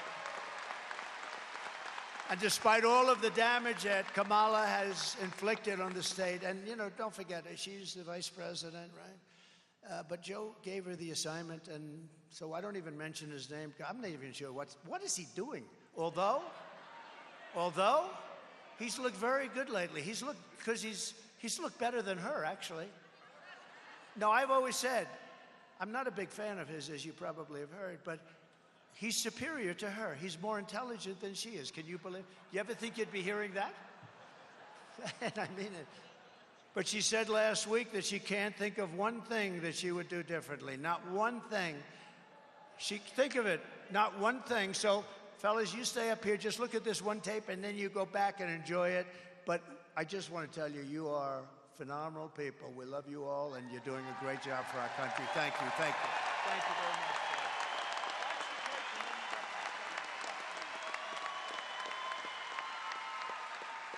And despite all of the damage that Kamala has inflicted on the state, and, you know, don't forget, she's the vice president, right? But Joe gave her the assignment, and so I don't even mention his name. I'm not even sure what is he doing. Although he's looked very good lately. He's looked better than her, actually. No, I've always said, I'm not a big fan of his, as you probably have heard, but he's superior to her. He's more intelligent than she is. Can you believe? You ever think you'd be hearing that? And I mean it. But she said last week that she can't think of one thing that she would do differently. Not one thing. Think of it, not one thing. So, fellas, you stay up here, just look at this one tape, and then you go back and enjoy it. But I just want to tell you, you are phenomenal people. We love you all, and you're doing a great job for our country. Thank you, thank you. Thank you very much.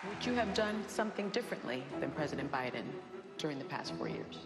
Would you have done something differently than President Biden during the past 4 years?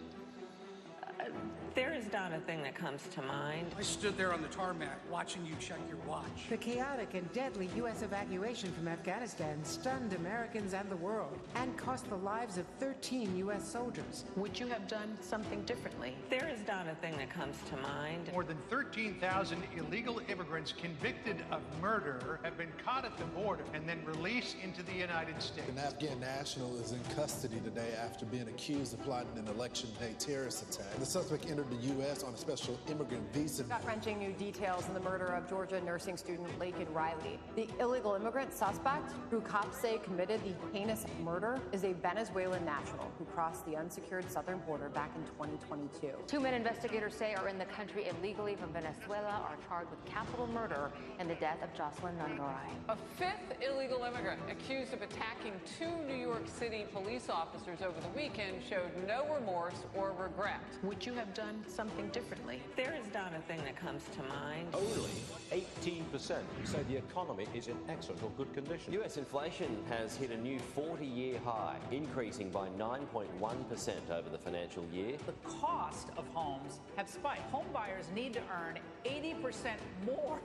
There is not a thing that comes to mind. I stood there on the tarmac watching you check your watch. The chaotic and deadly U.S. evacuation from Afghanistan stunned Americans and the world and cost the lives of 13 U.S. soldiers. Would you have done something differently? There is not a thing that comes to mind. More than 13,000 illegal immigrants convicted of murder have been caught at the border and then released into the United States. An Afghan national is in custody today after being accused of plotting an election day terrorist attack. The suspect entered the U.S. on a special immigrant visa. Gut-wrenching new details in the murder of Georgia nursing student Laken Riley. The illegal immigrant suspect, who cops say committed the heinous murder, is a Venezuelan national who crossed the unsecured southern border back in 2022. 2 men investigators say are in the country illegally from Venezuela are charged with capital murder in the death of Jocelyn Nungaray. A 5th illegal immigrant accused of attacking 2 New York City police officers over the weekend showed no remorse or regret. Would you have done something differently? There is not a thing that comes to mind. Only 18% say the economy is in excellent or good condition. US inflation has hit a new 40-year high, increasing by 9.1% over the financial year. The cost of homes have spiked. Home buyers need to earn 80% more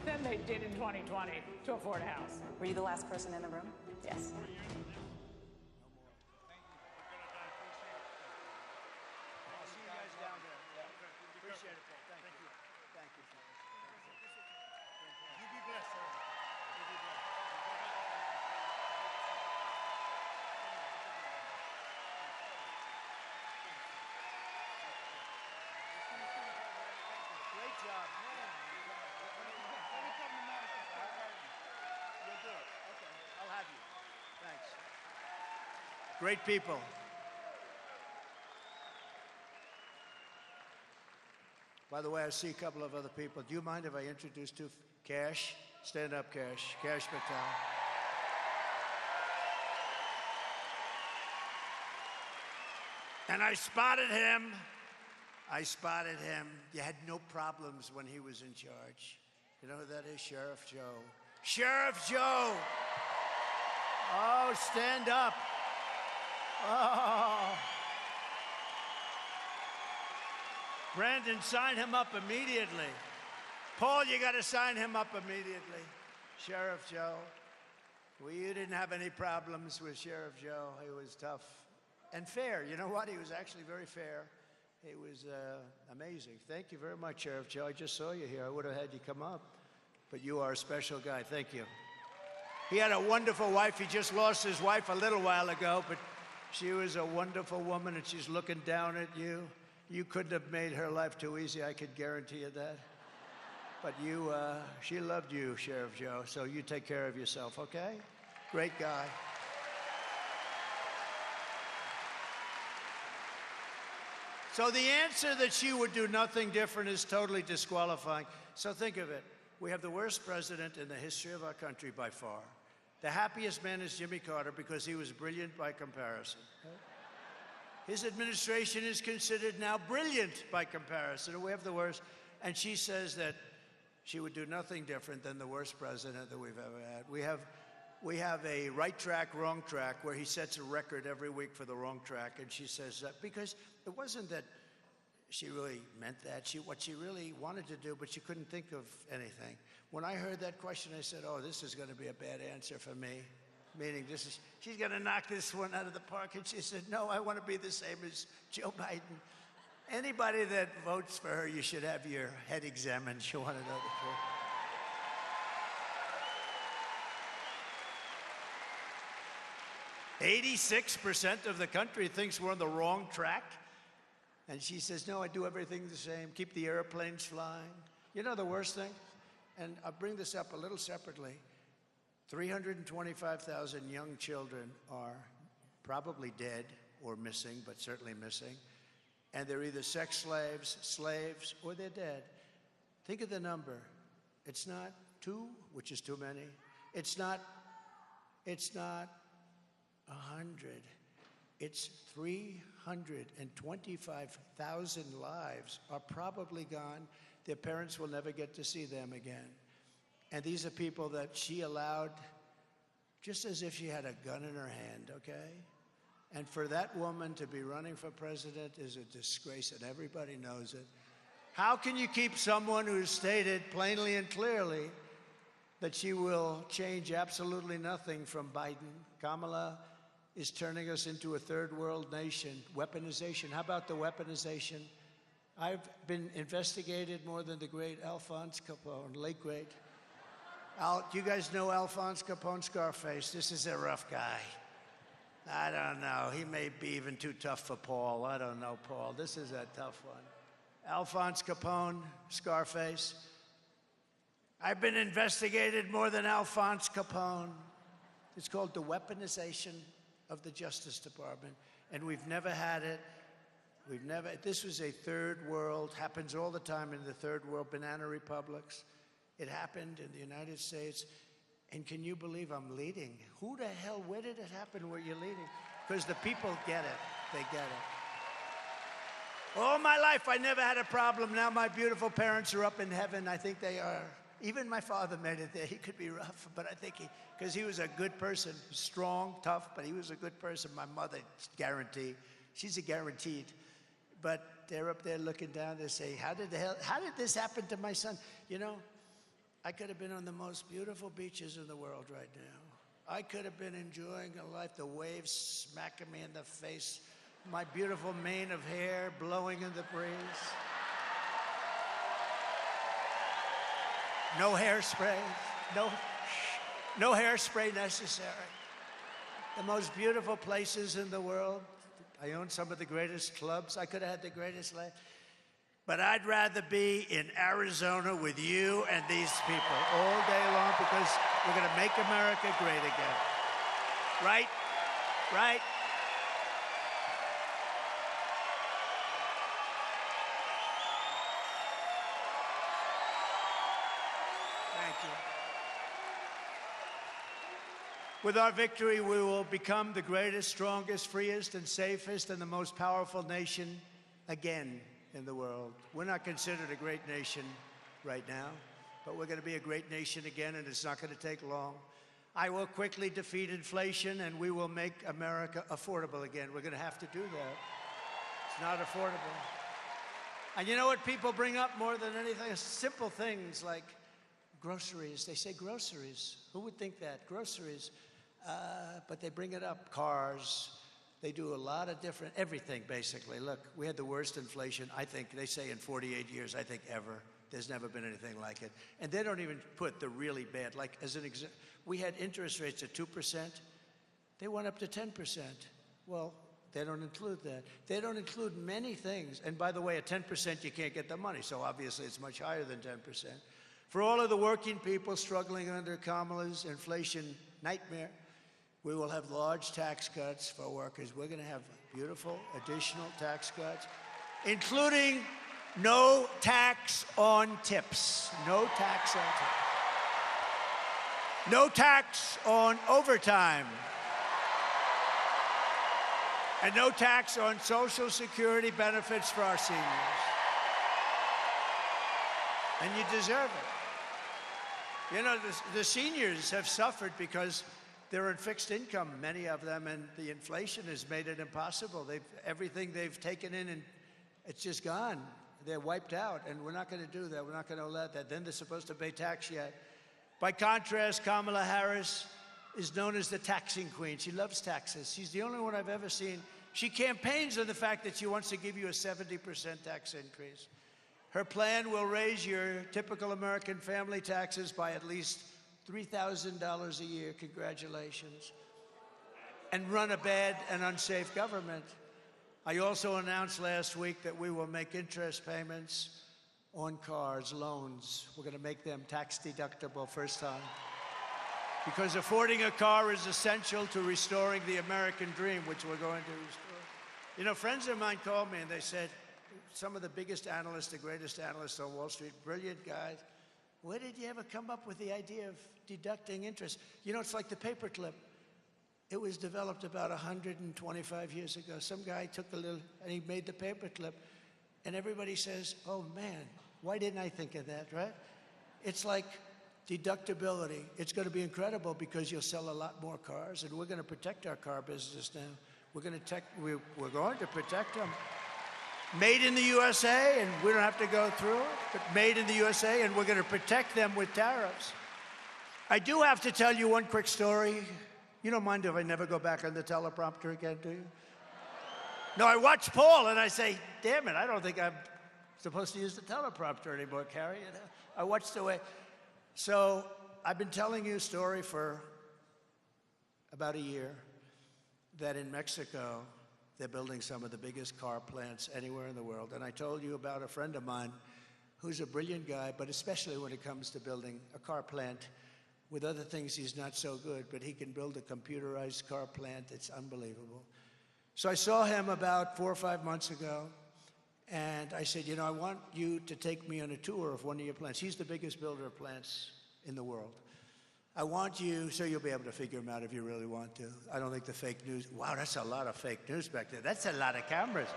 than they did in 2020 to afford a house. Were you the last person in the room? Yes. Great people. By the way, I see a couple of other people. Do you mind if I introduce Cash? Stand up, Cash. Cash Patel. And I spotted him. You had no problems when he was in charge. You know who that is? Sheriff Joe. Sheriff Joe! Oh, stand up. Oh. Brandon, sign him up immediately. Paul, you got to sign him up immediately. Sheriff Joe. Well, you didn't have any problems with Sheriff Joe. He was tough and fair. You know what? He was actually very fair. He was amazing. Thank you very much, Sheriff Joe. I just saw you here. I would have had you come up. But you are a special guy. Thank you. He had a wonderful wife. He just lost his wife a little while ago, but she was a wonderful woman, and she's looking down at you. You couldn't have made her life too easy, I could guarantee you that. But she loved you, Sheriff Joe, so you take care of yourself, okay? Great guy. So the answer that she would do nothing different is totally disqualifying. So think of it. We have the worst president in the history of our country by far. The happiest man is Jimmy Carter because he was brilliant by comparison. His administration is considered now brilliant by comparison. We have the worst. And she says that she would do nothing different than the worst president that we've ever had. We have a right track, wrong track, where he sets a record every week for the wrong track. And she says that because it wasn't that she really meant that. What she really wanted to do, but she couldn't think of anything. When I heard that question, I said, oh, this is going to be a bad answer for me. Meaning she's going to knock this one out of the park. And she said, no, I want to be the same as Joe Biden. Anybody that votes for her, you should have your head examined. She'll want to know the truth. 86% of the country thinks we're on the wrong track. And she says, no, I do everything the same. Keep the airplanes flying. You know the worst thing? And I'll bring this up a little separately. 325,000 young children are probably dead or missing, but certainly missing. And they're either sex slaves, or they're dead. Think of the number. It's not 2, which is too many. It's not 100. It's 325,000 lives are probably gone. Their parents will never get to see them again. And these are people that she allowed just as if she had a gun in her hand, okay? And for that woman to be running for president is a disgrace, and everybody knows it. How can you keep someone who's stated plainly and clearly that she will change absolutely nothing from Biden? Kamala is turning us into a third world nation. Weaponization. How about the weaponization? I've been investigated more than the great Alphonse Capone, late great. You guys know Alphonse Capone, Scarface? This is a rough guy. I don't know. He may be even too tough for Paul. I don't know, Paul. This is a tough one. Alphonse Capone, Scarface. I've been investigated more than Alphonse Capone. It's called the weaponization of the Justice Department, and we've never had it. This was a third world, happens all the time in the third world, banana republics. It happened in the United States, and can you believe I'm leading? Who the hell, where did it happen where you're leading? Because the people get it, they get it. All my life, I never had a problem. Now my beautiful parents are up in heaven. I think they are. Even my father made it there. He could be rough, but I think because he was a good person, strong, tough, but he was a good person. My mother, guarantee. She's a guaranteed. But they're up there looking down. They say, how did this happen to my son? You know, I could have been on the most beautiful beaches in the world right now. I could have been enjoying a life, the waves smacking me in the face, my beautiful mane of hair blowing in the breeze. No hairspray, no hairspray necessary. The most beautiful places in the world. I own some of the greatest clubs. I could have had the greatest life. But I'd rather be in Arizona with you and these people all day long because we're going to make America great again. Right? Right? Thank you. With our victory, we will become the greatest, strongest, freest, and safest, and the most powerful nation again in the world. We're not considered a great nation right now, but we're going to be a great nation again, and it's not going to take long. I will quickly defeat inflation, and we will make America affordable again. We're going to have to do that. It's not affordable. And you know what people bring up more than anything? Simple things like groceries. They say groceries. Who would think that? Groceries. But they bring it up. Cars. They do a lot of different, everything basically. Look, we had the worst inflation, I think, they say in 48 years, I think ever. There's never been anything like it. And they don't even put the really bad, like as an example, we had interest rates at 2%. They went up to 10%. Well, they don't include that. They don't include many things. And by the way, at 10%, you can't get the money. So obviously it's much higher than 10%. For all of the working people struggling under Kamala's inflation nightmare, we will have large tax cuts for workers. We're going to have beautiful additional tax cuts, including no tax on tips. No tax on tips. No tax on overtime. And no tax on Social Security benefits for our seniors. And you deserve it. You know, the seniors have suffered because they're on fixed income, many of them, and the inflation has made it impossible. Everything they've taken in, and it's just gone. They're wiped out, and we're not going to do that. We're not going to let that. Then they're supposed to pay tax yet. By contrast, Kamala Harris is known as the taxing queen. She loves taxes. She's the only one I've ever seen. She campaigns on the fact that she wants to give you a 70% tax increase. Her plan will raise your typical American family taxes by at least $3,000 a year, congratulations, and run a bad and unsafe government. I also announced last week that we will make interest payments on cars, loans. We're going to make them tax deductible first time. Because affording a car is essential to restoring the American dream, which we're going to restore. You know, friends of mine called me and they said, some of the biggest analysts, the greatest analysts on Wall Street, brilliant guys, where did you ever come up with the idea of deducting interest? You know, it's like the paperclip. It was developed about 125 years ago. Some guy took a little, and he made the paperclip. And everybody says, oh man, why didn't I think of that, right? It's like deductibility. It's going to be incredible because you'll sell a lot more cars, and we're going to protect our car business now. We're going to protect them. Made in the USA, and we don't have to go through it, but made in the USA, and we're going to protect them with tariffs. I do have to tell you one quick story. You don't mind if I never go back on the teleprompter again, do you? No, I watch Paul, and I say, damn it, I don't think I'm supposed to use the teleprompter anymore, Carrie. I watched the way. So I've been telling you a story for about a year that in Mexico, they're building some of the biggest car plants anywhere in the world. And I told you about a friend of mine who's a brilliant guy, but especially when it comes to building a car plant. With other things, he's not so good, but he can build a computerized car plant. It's unbelievable. So I saw him about 4 or 5 months ago, and I said, you know, I want you to take me on a tour of one of your plants. He's the biggest builder of plants in the world. I want you, so you'll be able to figure them out if you really want to. I don't think the fake news, wow, that's a lot of fake news back there. That's a lot of cameras.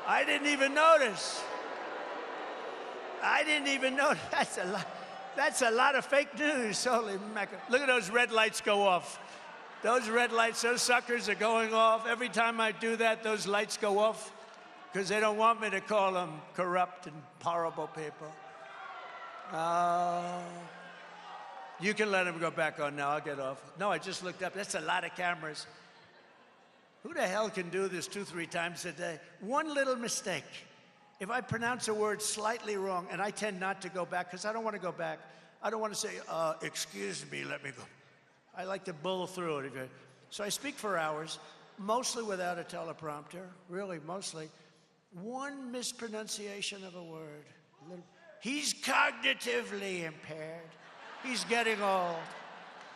I didn't even notice. I didn't even notice. That's a lot of fake news. Holy mackerel. Look at those red lights go off. Those red lights, those suckers are going off. Every time I do that, those lights go off because they don't want me to call them corrupt and horrible people. You can let them go back on now. I'll get off. No, I just looked up. That's a lot of cameras. Who the hell can do this 2-3 times a day? One little mistake. If I pronounce a word slightly wrong, and I tend not to go back because I don't want to go back. I don't want to say, excuse me, let me go. I like to bull through it. So I speak for hours, mostly without a teleprompter, really mostly. One mispronunciation of a word. He's cognitively impaired. He's getting old.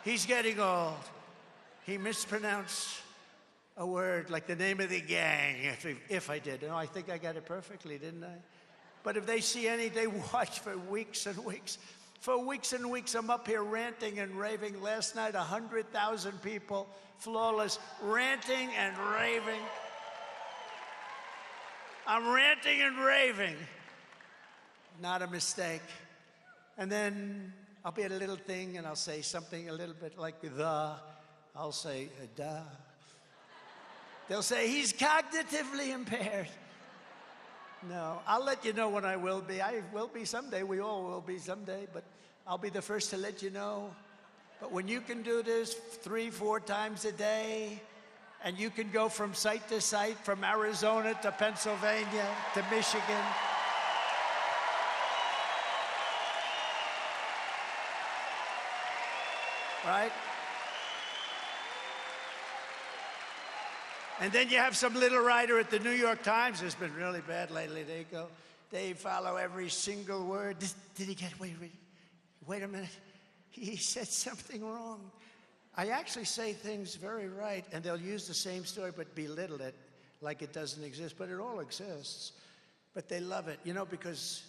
He's getting old. He mispronounced a word like the name of the gang, if I did. No, I think I got it perfectly, didn't I? But if they see any, they watch for weeks and weeks. For weeks and weeks, I'm up here ranting and raving. Last night, 100,000 people, flawless, ranting and raving. I'm ranting and raving. Not a mistake. And then I'll be at a little thing and I'll say something a little bit like the. I'll say, duh. They'll say, he's cognitively impaired. No, I'll let you know when I will be. I will be someday. We all will be someday, but I'll be the first to let you know. But when you can do this 3-4 times a day, and you can go from site to site, from Arizona to Pennsylvania to Michigan, right? And then you have some little writer at the New York Times who's been really bad lately. They follow every single word. Did he get, wait a minute. He said something wrong. I actually say things very right, and they'll use the same story but belittle it like it doesn't exist, but it all exists. But they love it, you know, because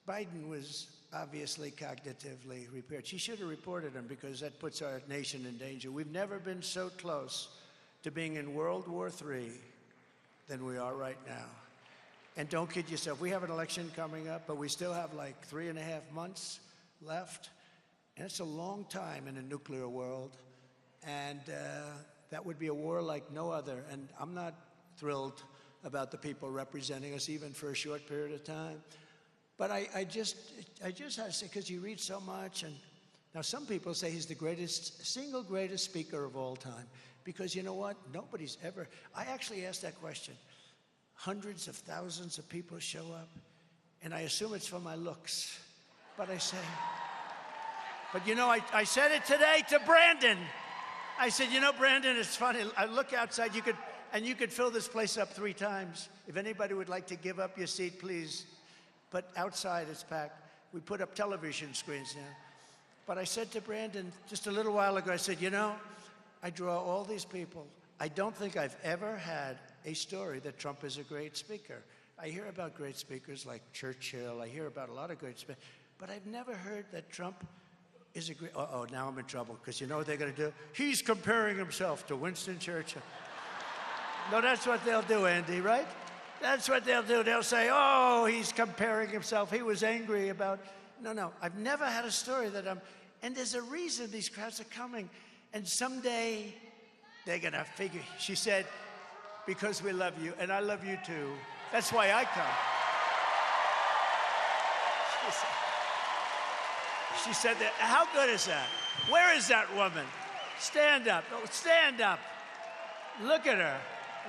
Biden was obviously cognitively impaired. She should have reported him because that puts our nation in danger. We've never been so close to being in World War III than we are right now. And don't kid yourself, we have an election coming up, but we still have like 3.5 months left. And it's a long time in a nuclear world. And that would be a war like no other. And I'm not thrilled about the people representing us, even for a short period of time. But I just have to say, because you read so much, and now some people say he's the single greatest speaker of all time. Because you know what? Nobody's ever, I actually asked that question. Hundreds of thousands of people show up, and I assume it's for my looks. But I say, but you know, I said it today to Brandon. I said, you know, Brandon, it's funny. I look outside, you could fill this place up 3 times. If anybody would like to give up your seat, please. But outside it's packed. We put up television screens now. But I said to Brandon just a little while ago, I said, you know, I draw all these people. I don't think I've ever had a story that Trump is a great speaker. I hear about great speakers like Churchill. I hear about a lot of great speakers. But I've never heard that Trump is a great... Uh-oh, now I'm in trouble, because you know what they're going to do? He's comparing himself to Winston Churchill. No, that's what they'll do, Andy, right? That's what they'll do. They'll say, oh, he's comparing himself. He was angry about... No, I've never had a story that And there's a reason these crowds are coming. And someday they're going to figure, she said, because we love you, and I love you too. That's why I come. She said that. How good is that? Where is that woman? Stand up. Oh, stand up. Look at her.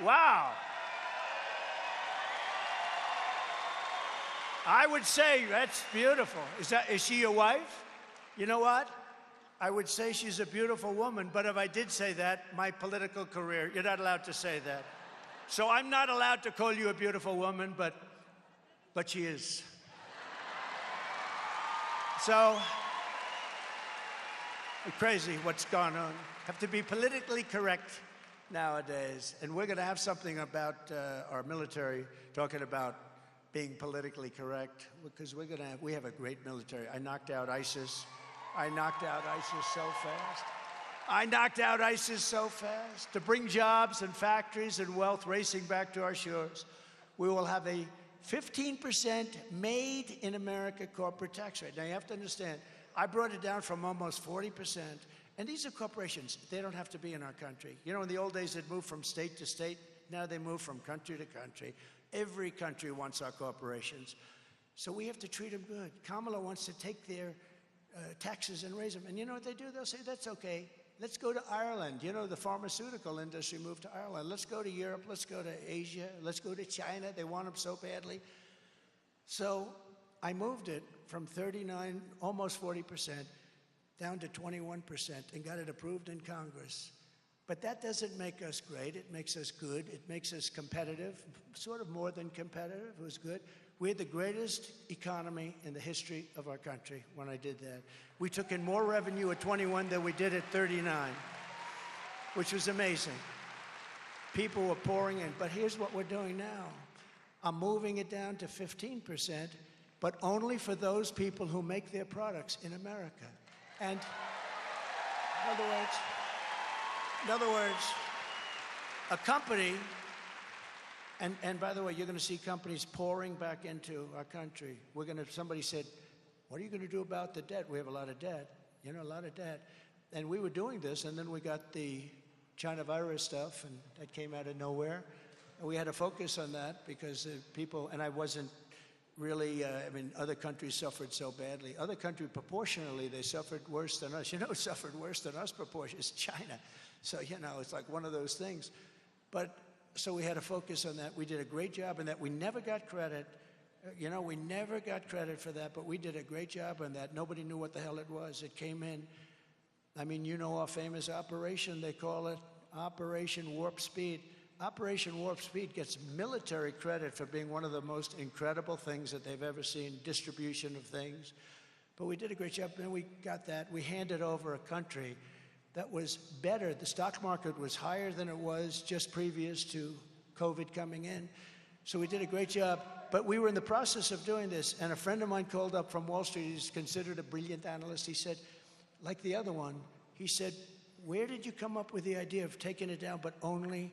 Wow. I would say that's beautiful. Is she your wife? You know what? I would say she's a beautiful woman, but if I did say that, my political career, you're not allowed to say that. So I'm not allowed to call you a beautiful woman, but she is. So, crazy what's gone on. Have to be politically correct nowadays. And we're going to have something about our military talking about being politically correct, because we have a great military. I knocked out ISIS. I knocked out ISIS so fast. I knocked out ISIS so fast. To bring jobs and factories and wealth racing back to our shores, we will have a 15% made in America corporate tax rate. Now you have to understand, I brought it down from almost 40%. And these are corporations. They don't have to be in our country. You know, in the old days, they'd move from state to state. Now they move from country to country. Every country wants our corporations. So we have to treat them good. Kamala wants to take their taxes and raise them. And you know what they do? They'll say, that's okay. Let's go to Ireland. You know, the pharmaceutical industry moved to Ireland. Let's go to Europe. Let's go to Asia. Let's go to China. They want them so badly. So I moved it from 39, almost 40%, down to 21% and got it approved in Congress. But that doesn't make us great. It makes us good. It makes us competitive, sort of more than competitive. It was good. We had the greatest economy in the history of our country when I did that. We took in more revenue at 21 than we did at 39, which was amazing. People were pouring in. But here's what we're doing now. I'm moving it down to 15%, but only for those people who make their products in America. And in other words, a company, and by the way, you're going to see companies pouring back into our country. Somebody said, what are you going to do about the debt? We have a lot of debt, you know, a lot of debt. And we were doing this, and then we got the China virus stuff, and that came out of nowhere. And we had to focus on that because people, and I wasn't really, other countries suffered so badly. Other countries, proportionally, they suffered worse than us. You know who suffered worse than us proportionally? It's China. So, you know, it's like one of those things. But, so we had to focus on that. We did a great job in that. We never got credit. You know, we never got credit for that, but we did a great job on that. Nobody knew what the hell it was. It came in. I mean, you know our famous operation. They call it Operation Warp Speed. Operation Warp Speed gets military credit for being one of the most incredible things that they've ever seen, distribution of things. But we did a great job, and we got that. We handed over a country that was better. The stock market was higher than it was just previous to COVID coming in. So we did a great job. But we were in the process of doing this, and a friend of mine called up from Wall Street. He's considered a brilliant analyst. He said, like the other one, he said, where did you come up with the idea of taking it down, but only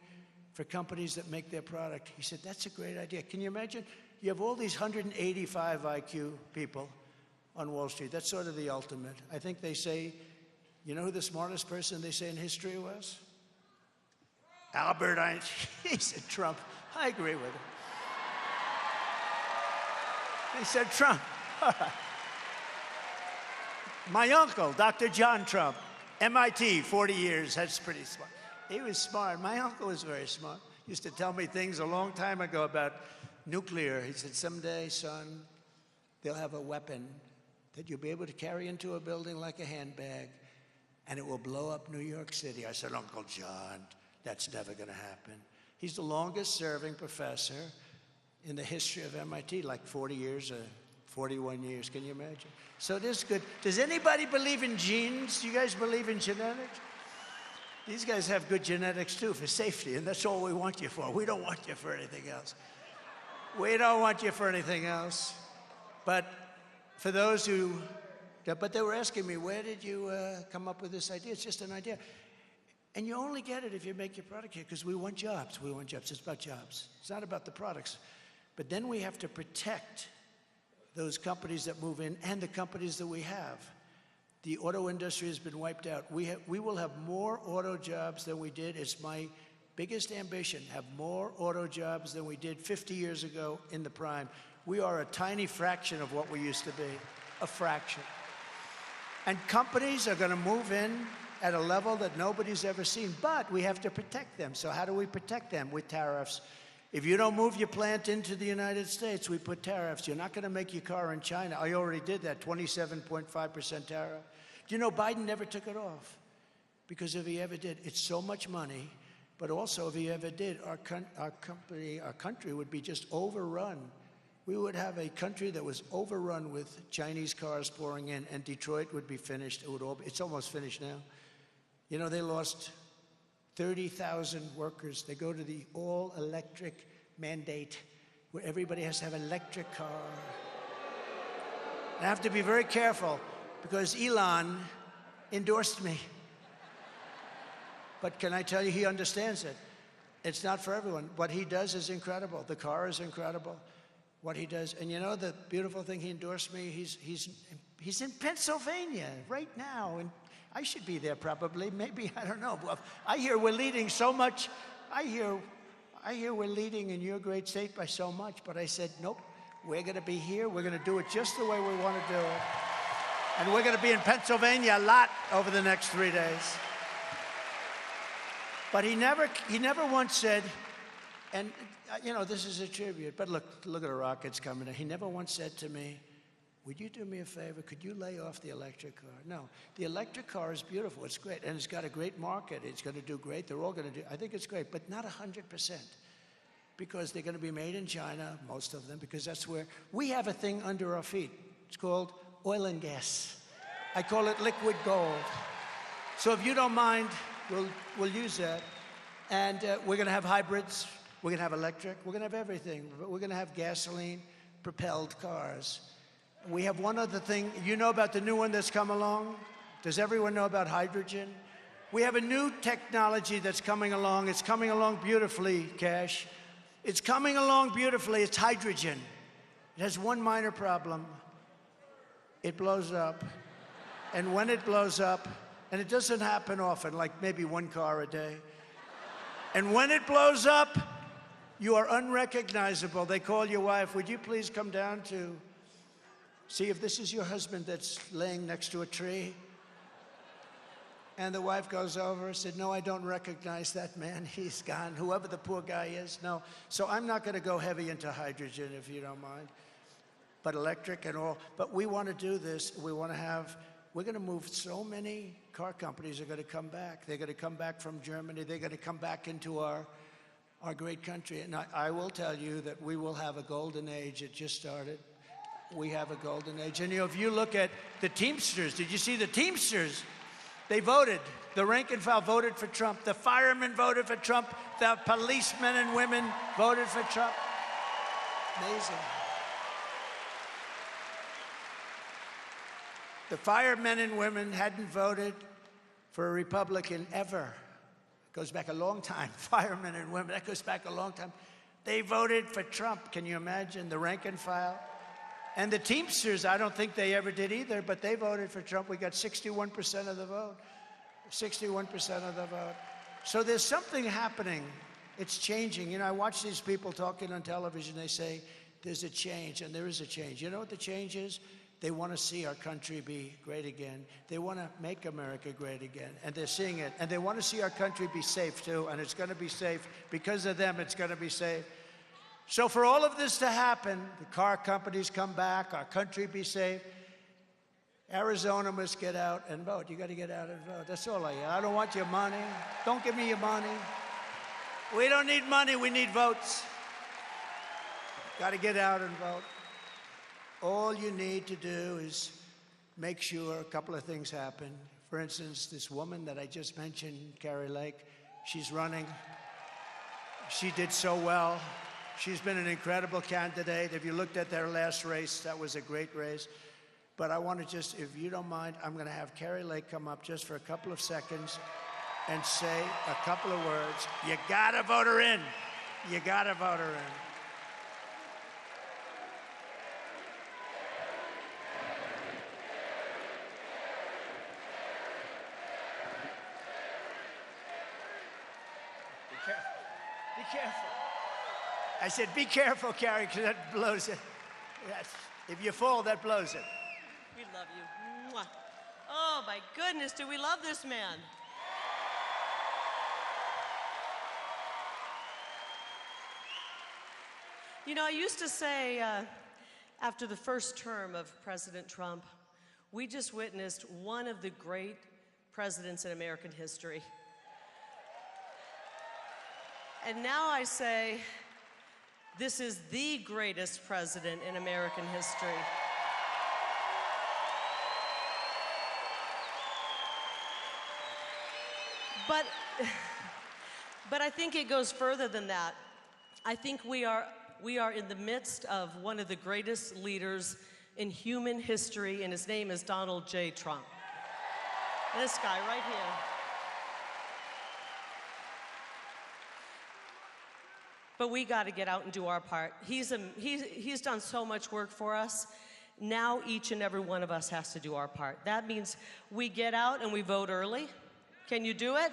for companies that make their product? He said, that's a great idea. Can you imagine? You have all these 185 IQ people on Wall Street. That's sort of the ultimate. I think they say, you know who the smartest person they say in history was? Albert Einstein. He said Trump. I agree with him. He said Trump. My uncle, Dr. John Trump, MIT, 40 years. That's pretty smart. He was smart. My uncle was very smart. He used to tell me things a long time ago about nuclear. He said, someday, son, they'll have a weapon that you'll be able to carry into a building like a handbag, and it will blow up New York City. I said, Uncle John, that's never going to happen. He's the longest serving professor in the history of MIT, like 40 years or 41 years. Can you imagine? So it is good. Does anybody believe in genes? Do you guys believe in genetics? These guys have good genetics too for safety, and that's all we want you for. We don't want you for anything else. We don't want you for anything else. But for those who, but they were asking me, where did you come up with this idea? It's just an idea. And you only get it if you make your product here, because we want jobs. We want jobs. It's about jobs. It's not about the products. But then we have to protect those companies that move in and the companies that we have. The auto industry has been wiped out. We will have more auto jobs than we did. It's my biggest ambition, have more auto jobs than we did 50 years ago in the prime. We are a tiny fraction of what we used to be, a fraction. And companies are going to move in at a level that nobody's ever seen, but we have to protect them. So how do we protect them? With tariffs. If you don't move your plant into the United States, we put tariffs. You're not going to make your car in China. I already did that, 27.5% tariff. Do you know Biden never took it off? Because if he ever did, it's so much money, but also if he ever did, our country would be just overrun. We would have a country that was overrun with Chinese cars pouring in, and Detroit would be finished. It's almost finished now. You know, they lost 30,000 workers. They go to the all-electric mandate where everybody has to have an electric car. And I have to be very careful because Elon endorsed me. But can I tell you, he understands it. It's not for everyone. What he does is incredible. The car is incredible. What he does. And you know the beautiful thing, he endorsed me. He's in Pennsylvania right now. And I should be there probably, maybe, I don't know. I hear we're leading so much. I hear we're leading in your great state by so much, but I said, nope, we're gonna be here. We're gonna do it just the way we wanna do it. And we're gonna be in Pennsylvania a lot over the next 3 days. But he never once said, and you know, this is a tribute, but look at the rockets coming in. He never once said to me, would you do me a favor? Could you lay off the electric car? No, the electric car is beautiful. It's great, and it's got a great market. It's going to do great. They're all going to do. I think it's great, but not 100%, because they're going to be made in China, most of them, because that's where we have a thing under our feet. It's called oil and gas. I call it liquid gold. So if you don't mind, we'll use that, and we're going to have hybrids. We're going to have electric. We're going to have everything. We're going to have gasoline-propelled cars. We have one other thing. You know about the new one that's come along? Does everyone know about hydrogen? We have a new technology that's coming along. It's coming along beautifully, Cash. It's coming along beautifully. It's hydrogen. It has one minor problem. It blows up. And when it blows up, and it doesn't happen often, like maybe one car a day. And when it blows up, you are unrecognizable. They call your wife, would you please come down to see if this is your husband that's laying next to a tree? And the wife goes over and said, no, I don't recognize that man. He's gone, whoever the poor guy is. No. So I'm not going to go heavy into hydrogen, if you don't mind, but electric and all. But we want to do this. We want to have, we're going to move so many car companies are going to come back. They're going to come back from Germany. They're going to come back into our great country. And I will tell you that we will have a golden age. It just started. We have a golden age. And you know, if you look at the Teamsters, did you see the Teamsters? They voted. The rank and file voted for Trump. The firemen voted for Trump. The policemen and women voted for Trump. Amazing. The firemen and women hadn't voted for a Republican ever. It goes back a long time. Firemen and women, that goes back a long time. They voted for Trump. Can you imagine? The rank and file. And the Teamsters, I don't think they ever did either, but they voted for Trump. We got 61% of the vote. 61% of the vote. So there's something happening. It's changing. You know, I watch these people talking on television. They say, there's a change, and there is a change. You know what the change is? They want to see our country be great again. They want to make America great again, and they're seeing it. And they want to see our country be safe, too, and it's going to be safe. Because of them, it's going to be safe. So for all of this to happen, the car companies come back, our country be safe, Arizona must get out and vote. You got to get out and vote. That's all I don't want your money. Don't give me your money. We don't need money, we need votes. Got to get out and vote. All you need to do is make sure a couple of things happen. For instance, this woman that I just mentioned, Carrie Lake, she's running. She did so well. She's been an incredible candidate. If you looked at their last race, that was a great race. But I want to just, if you don't mind, I'm going to have Carrie Lake come up just for a couple of seconds and say a couple of words. You got to vote her in. You got to vote her in. careful. I said, be careful, Carrie, because that blows it. If you fall, that blows it. We love you. Mwah. Oh, my goodness, do we love this man? You know, I used to say, after the first term of President Trump, we just witnessed one of the great presidents in American history. And now I say, this is the greatest president in American history. But I think it goes further than that. I think we are in the midst of one of the greatest leaders in human history, and his name is Donald J. Trump. This guy right here. But we got to get out and do our part. He's done so much work for us. Now each and every one of us has to do our part. That means we get out and we vote early. Can you do it?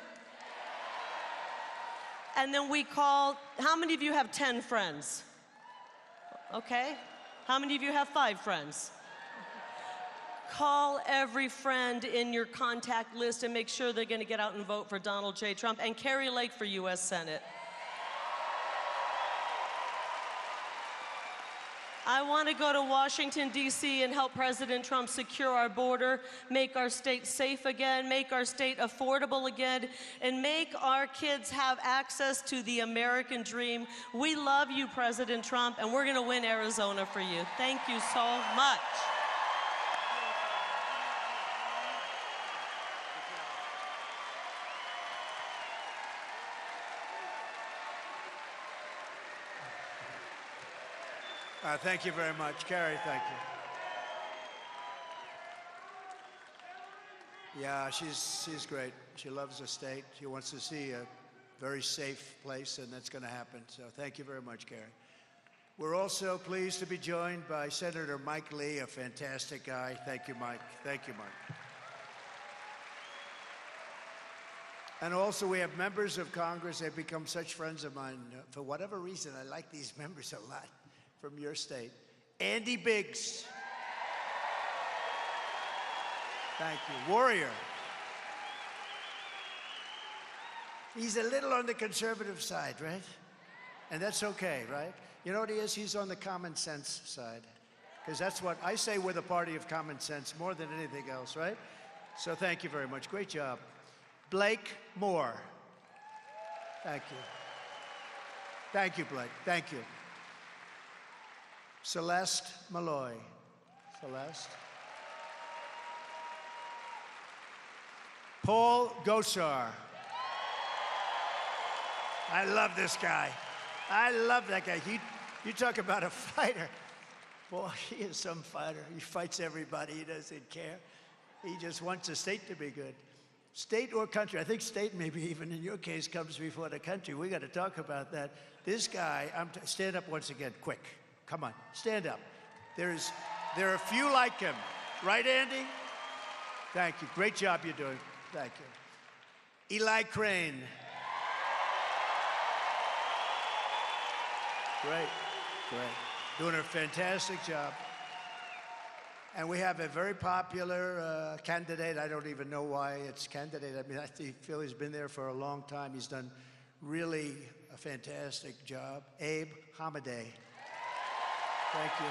And then we call, how many of you have 10 friends? Okay. How many of you have 5 friends? Call every friend in your contact list and make sure they're going to get out and vote for Donald J. Trump and Carrie Lake for U.S. Senate. I want to go to Washington, D.C. and help President Trump secure our border, make our state safe again, make our state affordable again, and make our kids have access to the American dream. We love you, President Trump, and we're going to win Arizona for you. Thank you so much. Thank you very much. Carrie, thank you. Yeah, she's great. She loves the state. She wants to see a very safe place, and that's going to happen. So thank you very much, Carrie. We're also pleased to be joined by Senator Mike Lee, a fantastic guy. Thank you, Mike. Thank you, Mike. And also we have members of Congress. They've become such friends of mine. For whatever reason, I like these members a lot. From your state. Andy Biggs. Thank you. Warrior. He's a little on the conservative side, right? And that's okay, right? You know what he is? He's on the common sense side. Because that's what I say, we're the party of common sense more than anything else, right? So thank you very much. Great job. Blake Moore. Thank you. Thank you, Blake. Thank you. Celeste Malloy. Celeste. Paul Gosar. I love this guy. I love that guy. You talk about a fighter. Boy, he is some fighter. He fights everybody. He doesn't care. He just wants the state to be good. State or country. I think state maybe even in your case comes before the country. We got to talk about that. This guy, stand up once again, quick. Come on, stand up. There are a few like him. Right, Andy? Thank you. Great job you're doing. Thank you. Eli Crane. Great, great. Doing a fantastic job. And we have a very popular candidate. I don't even know why it's candidate. I mean, I feel he's been there for a long time. He's done really a fantastic job. Abe Hamadeh. Thank you.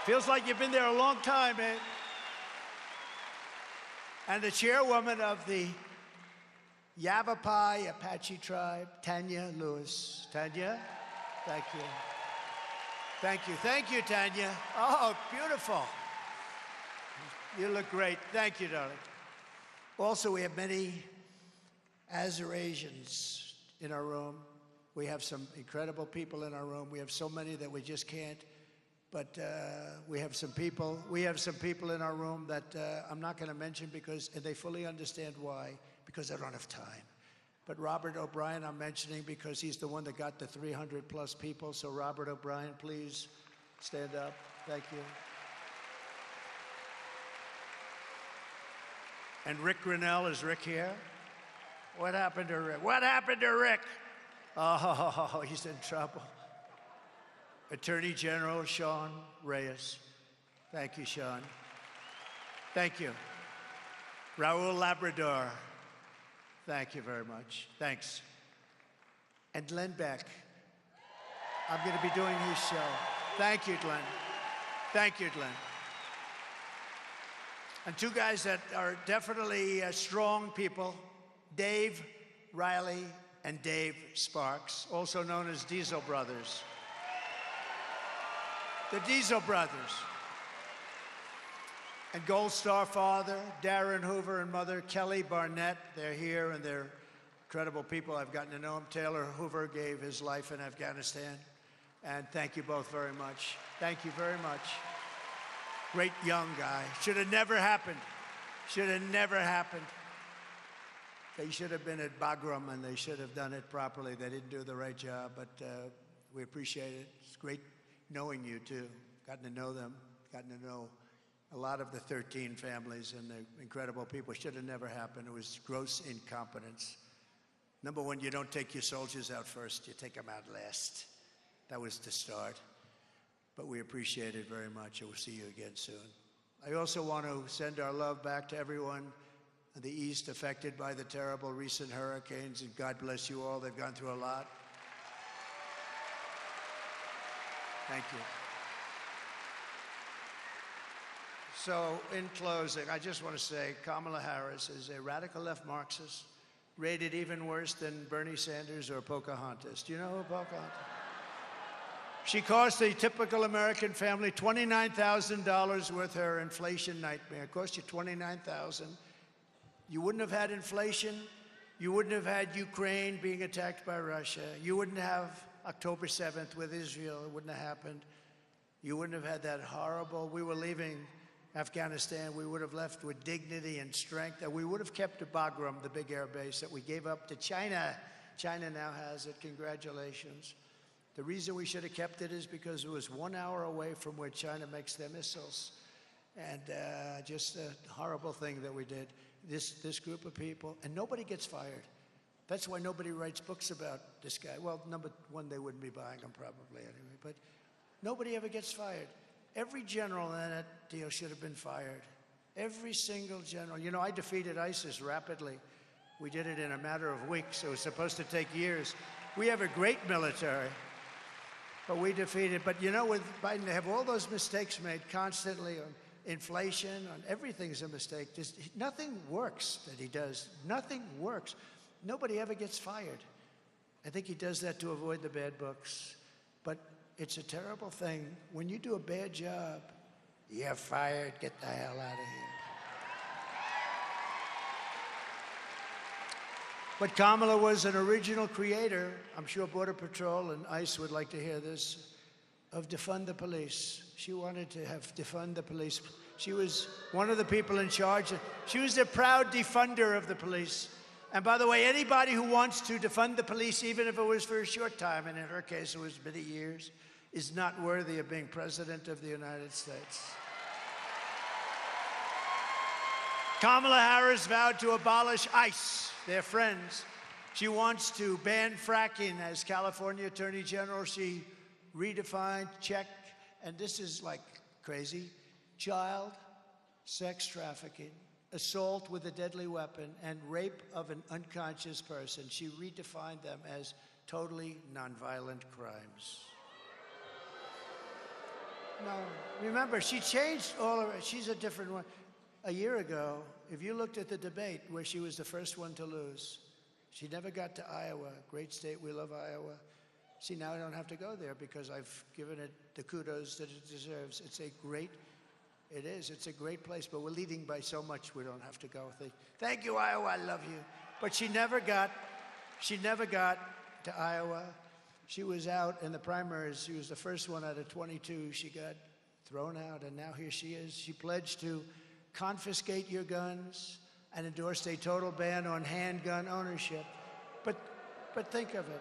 Feels like you've been there a long time, eh? And the chairwoman of the Yavapai Apache tribe, Tanya Lewis. Tanya, thank you. Thank you. Thank you, Tanya. Oh, beautiful. You look great. Thank you, darling. Also, we have many Azerasians in our room. We have some incredible people in our room. We have so many that we just can't. But we have some people in our room that I'm not going to mention because they fully understand why, because they don't have time. But Robert O'Brien I'm mentioning because he's the one that got the 300 plus people. So Robert O'Brien, please stand up. Thank you. And Rick Grinnell, is Rick here? What happened to Rick? What happened to Rick? Oh, he's in trouble. Attorney General Sean Reyes. Thank you, Sean. Thank you. Raul Labrador. Thank you very much. Thanks. And Glenn Beck. I'm going to be doing his show. Thank you, Glenn. Thank you, Glenn. And two guys that are definitely strong people, Dave Riley and Dave Sparks, also known as Diesel Brothers. The Diesel Brothers. And Gold Star father, Darren Hoover, and mother, Kelly Barnett. They're here, and they're incredible people. I've gotten to know them. Taylor Hoover gave his life in Afghanistan. And thank you both very much. Thank you very much. Great young guy. Should have never happened. Should have never happened. They should have been at Bagram, and they should have done it properly. They didn't do the right job, but we appreciate it. It's great knowing you, too. Gotten to know them. Gotten to know a lot of the 13 families and the incredible people. Should have never happened. It was gross incompetence. Number one, you don't take your soldiers out first. You take them out last. That was the start. But we appreciate it very much, and we'll see you again soon. I also want to send our love back to everyone in the East affected by the terrible recent hurricanes, and God bless you all. They've gone through a lot. Thank you. So, in closing, I just want to say Kamala Harris is a radical left Marxist, rated even worse than Bernie Sanders or Pocahontas. Do you know who Pocahontas? She cost a typical American family $29,000 with her inflation nightmare. It cost you $29,000. You wouldn't have had inflation. You wouldn't have had Ukraine being attacked by Russia. You wouldn't have October 7th with Israel. It wouldn't have happened. You wouldn't have had that horrible, we were leaving Afghanistan, we would have left with dignity and strength, and we would have kept to Bagram, the big air base that we gave up to China. China now has it. Congratulations. The reason we should have kept it is because it was 1 hour away from where China makes their missiles. And just a horrible thing that we did. This group of people, and nobody gets fired. That's why nobody writes books about this guy. Well, number one, they wouldn't be buying them probably anyway, but nobody ever gets fired. Every general in that deal should have been fired. Every single general. You know, I defeated ISIS rapidly. We did it in a matter of weeks. It was supposed to take years. We have a great military. But we defeated. But you know, with Biden, they have all those mistakes made constantly on inflation, on everything's a mistake. Just, nothing works that he does. Nothing works. Nobody ever gets fired. I think he does that to avoid the bad books. But it's a terrible thing. When you do a bad job, you're fired. Get the hell out of here. But Kamala was an original creator, I'm sure Border Patrol and ICE would like to hear this, of defund the police. She wanted to have defund the police. She was one of the people in charge. She was a proud defunder of the police. And by the way, anybody who wants to defund the police, even if it was for a short time, and in her case it was many years, is not worthy of being President of the United States. Kamala Harris vowed to abolish ICE. They're friends. She wants to ban fracking as California Attorney General. She redefined, checked, and this is like crazy, child sex trafficking, assault with a deadly weapon, and rape of an unconscious person. She redefined them as totally nonviolent crimes. No, remember, she changed all of it. She's a different one. A year ago, if you looked at the debate where she was the first one to lose, she never got to Iowa. Great state, we love Iowa. See, now I don't have to go there because I've given it the kudos that it deserves. It's a great place, but we're leading by so much we don't have to go. Thank you, Iowa, I love you. But she never got to Iowa. She was out in the primaries. She was the first one out of 22. She got thrown out, and now here she is. She pledged to confiscate your guns and endorsed a total ban on handgun ownership. But think of it.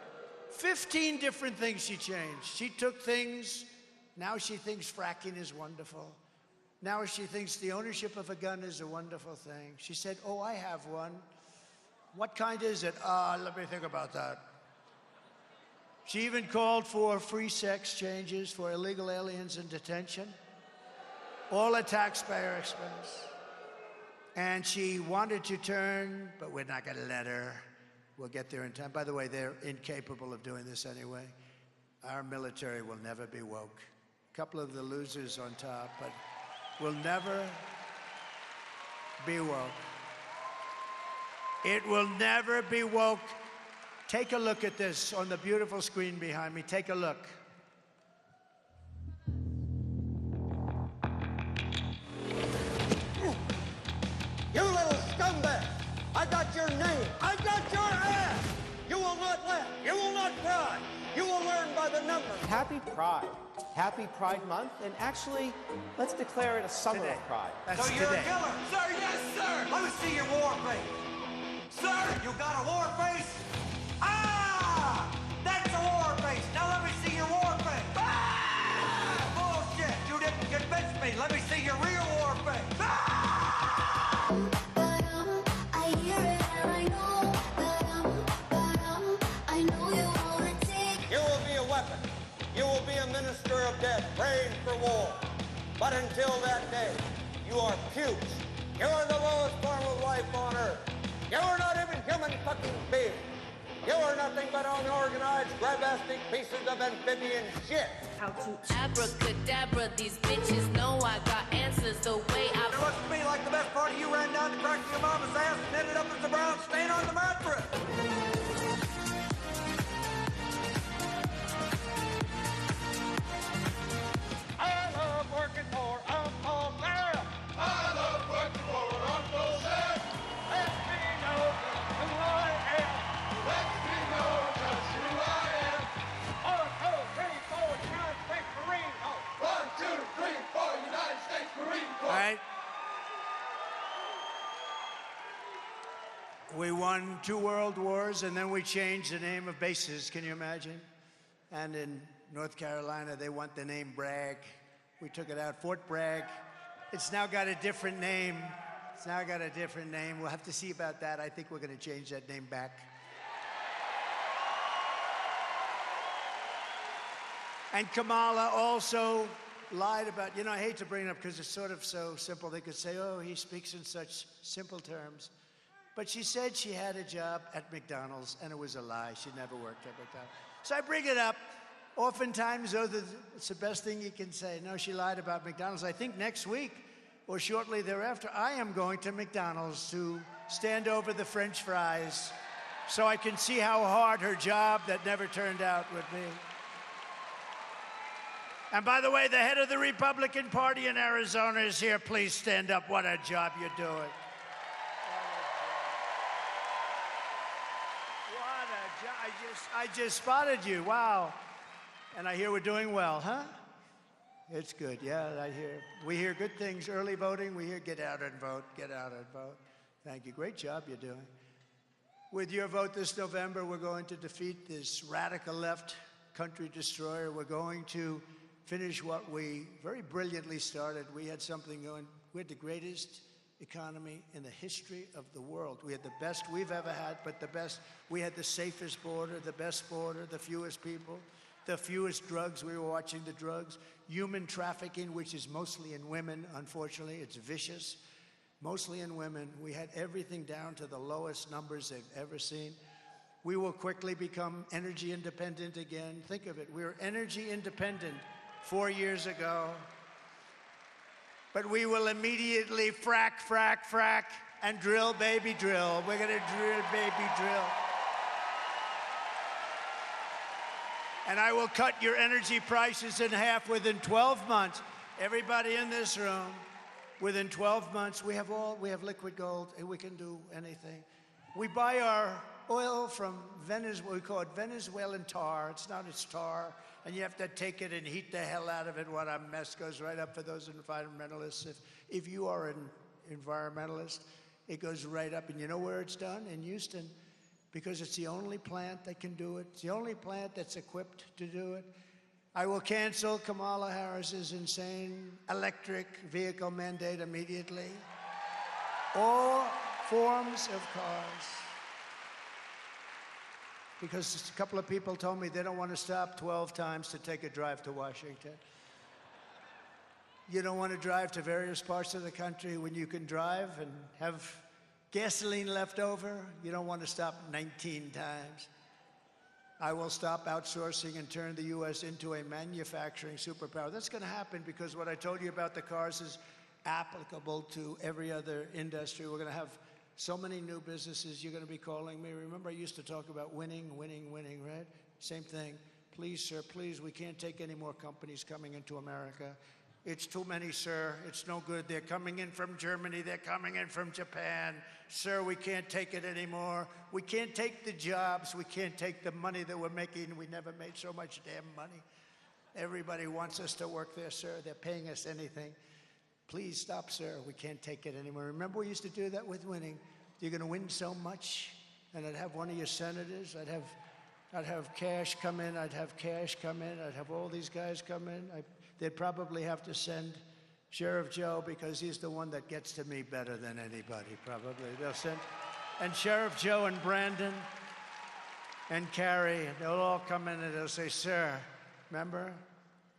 15 different things she changed. She took things, now she thinks fracking is wonderful. Now she thinks the ownership of a gun is a wonderful thing. She said, oh, I have one. What kind is it? Let me think about that. She even called for free sex changes for illegal aliens in detention, all at taxpayer expense. And she wanted to turn, but we're not going to let her. We'll get there in time. By the way, they're incapable of doing this anyway. Our military will never be woke. A couple of the losers on top, but will never be woke. It will never be woke. Take a look at this on the beautiful screen behind me. Take a look. You little scumbag! I got your name. I got your ass! You will not laugh. You will not cry. You will learn by the numbers. Happy Pride. Happy Pride Month. And actually, let's declare it a summer of pride. So you're a killer? Sir, yes, sir! Let me see your war face. Sir, you got a war face? Ah! That's a war face. Now let me see your war face. Ah! Bullshit. You didn't convince me. Let me see your real war face. Ah! You will be a weapon. You will be a minister of death, praying for war. But until that day, you are pukes. You are the lowest form of life on earth. You are not even human fucking beings. You are nothing but unorganized, grabastic pieces of amphibian shit. How to abracadabra, these bitches know I got answers the way I... It looks to me like the best part of you ran down the crack of your mama's ass and ended up as a brown stain on the mattress. I love working for Uncle Sam. I love working for Uncle Sam. Let me know who I am. Let me know just who I am. 1, 2, 3, 4, United States Marine Corps. 1, 2, 3, 4, United States Marine Corps. All right. We won 2 world wars, and then we changed the name of bases. Can you imagine? And in North Carolina, they want the name Bragg. We took it out, Fort Bragg. It's now got a different name. It's now got a different name. We'll have to see about that. I think we're going to change that name back. And Kamala also lied about, you know, I hate to bring it up because it's sort of so simple. They could say, oh, he speaks in such simple terms. But she said she had a job at McDonald's, and it was a lie. She never worked at McDonald's. So I bring it up. Oftentimes, it's the best thing you can say. No, she lied about McDonald's. I think next week or shortly thereafter, I am going to McDonald's to stand over the French fries so I can see how hard her job that never turned out would be. And by the way, the head of the Republican Party in Arizona is here. Please stand up. What a job you're doing. I just spotted you. Wow. And I hear we're doing well, huh? It's good. Yeah, we hear good things. Early voting, we hear get out and vote, get out and vote. Thank you. Great job you're doing. With your vote this November, we're going to defeat this radical left country destroyer. We're going to finish what we very brilliantly started. We had something going. We had the greatest economy in the history of the world. We had the best we've ever had, but the best. We had the safest border, the best border, the fewest people, the fewest drugs. We were watching the drugs. Human trafficking, which is mostly in women, unfortunately. It's vicious. Mostly in women. We had everything down to the lowest numbers they've ever seen. We will quickly become energy independent again. Think of it. We were energy independent 4 years ago. But we will immediately frack, and drill, baby, drill. We're going to drill, baby, drill. And I will cut your energy prices in half within 12 months. Everybody in this room, within 12 months, we have liquid gold, and we can do anything. We buy our oil from Venezuela. We call it Venezuelan tar. It's tar. And you have to take it and heat the hell out of it. What a mess. Goes right up for those environmentalists. If you are an environmentalist, it goes right up. And you know where it's done? In Houston. Because it's the only plant that can do it. It's the only plant that's equipped to do it. I will cancel Kamala Harris's insane electric vehicle mandate immediately. All forms of cars. because a couple of people told me they don't want to stop 12 times to take a drive to Washington. You don't want to drive to various parts of the country when you can drive and have gasoline left over. You don't want to stop 19 times. I will stop outsourcing and turn the U.S. into a manufacturing superpower. That's going to happen because what I told you about the cars is applicable to every other industry. We're going to have so many new businesses. You're going to be calling me. Remember, I used to talk about winning, right? Same thing. Please, sir, please, we can't take any more companies coming into America. It's too many, sir. It's no good. They're coming in from Germany. They're coming in from Japan. Sir, we can't take it anymore. We can't take the jobs. We can't take the money that we're making. We never made so much damn money. Everybody wants us to work there, sir. They're paying us anything. Please stop, sir. We can't take it anymore. Remember, we used to do that with winning. You're going to win so much, and I'd have one of your senators. I'd have Cash come in. I'd have Cash come in. I'd have all these guys come in. They'd probably have to send Sheriff Joe because he's the one that gets to me better than anybody, probably. They'll send, and Sheriff Joe and Brandon and Carrie, they'll all come in and they'll say, sir, remember,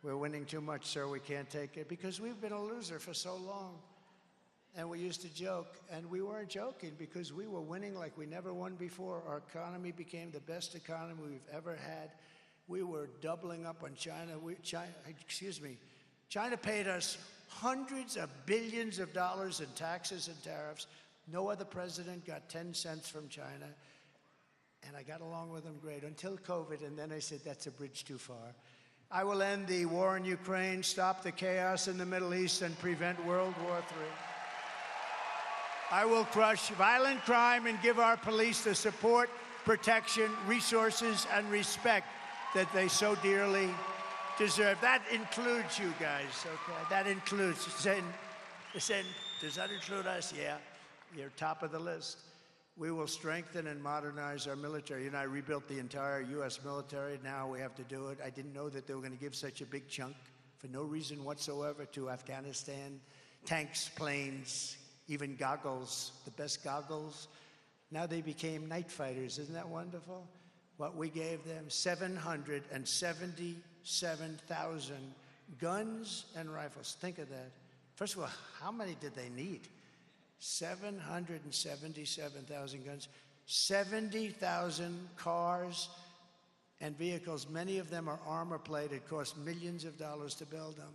we're winning too much, sir, we can't take it. Because we've been a loser for so long. And we used to joke, and we weren't joking because we were winning like we never won before. Our economy became the best economy we've ever had. We were doubling up on China. China paid us hundreds of billions of dollars in taxes and tariffs. No other president got 10 cents from China. And I got along with them great until COVID, and then I said, that's a bridge too far. I will end the war in Ukraine, stop the chaos in the Middle East, and prevent World War III. I will crush violent crime and give our police the support, protection, resources, and respect that they so dearly deserve. That includes you guys, okay? That includes, does that include us? Yeah, you're top of the list. We will strengthen and modernize our military. You know, I rebuilt the entire U.S. military. Now we have to do it. I didn't know that they were going to give such a big chunk for no reason whatsoever to Afghanistan. Tanks, planes, even goggles, the best goggles. Now they became night fighters. Isn't that wonderful? What we gave them, 777,000 guns and rifles. Think of that. First of all, how many did they need? 777,000 guns, 70,000 cars and vehicles. Many of them are armor plated, cost millions of dollars to build them.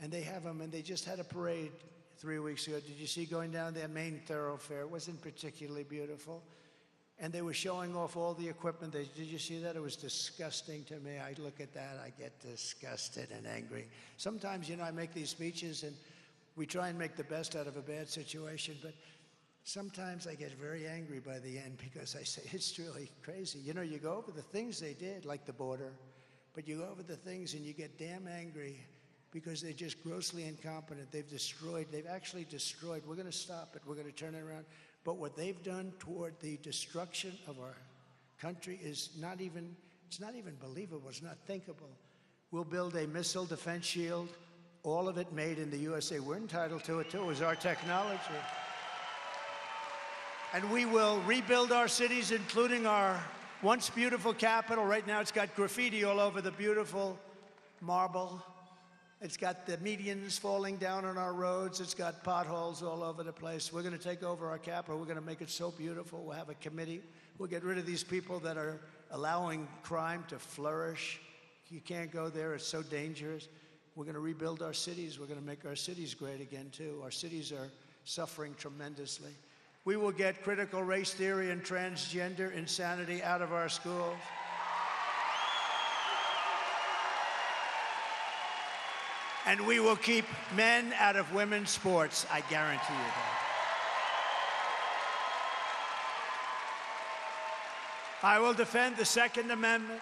And they have them, and they just had a parade 3 weeks ago. Did you see going down their main thoroughfare? It wasn't particularly beautiful. And they were showing off all the equipment. Did you see that? It was disgusting to me. I look at that, I get disgusted and angry. Sometimes, you know, I make these speeches and we try and make the best out of a bad situation, but sometimes I get very angry by the end because I say, it's really crazy. You know, you go over the things they did, like the border, but you go over the things and you get damn angry because they're just grossly incompetent. They've actually destroyed. We're going to stop it. We're going to turn it around. But what they've done toward the destruction of our country is it's not even believable. It's not thinkable. We'll build a missile defense shield, all of it made in the USA. We're entitled to it, too. It was our technology. And we will rebuild our cities, including our once beautiful capital. Right now, it's got graffiti all over the beautiful marble. It's got the medians falling down on our roads. It's got potholes all over the place. We're going to take over our capital. We're going to make it so beautiful. We'll have a committee. We'll get rid of these people that are allowing crime to flourish. You can't go there. It's so dangerous. We're going to rebuild our cities. We're going to make our cities great again, too. Our cities are suffering tremendously. We will get critical race theory and transgender insanity out of our schools. And we will keep men out of women's sports. I guarantee you that. I will defend the Second Amendment,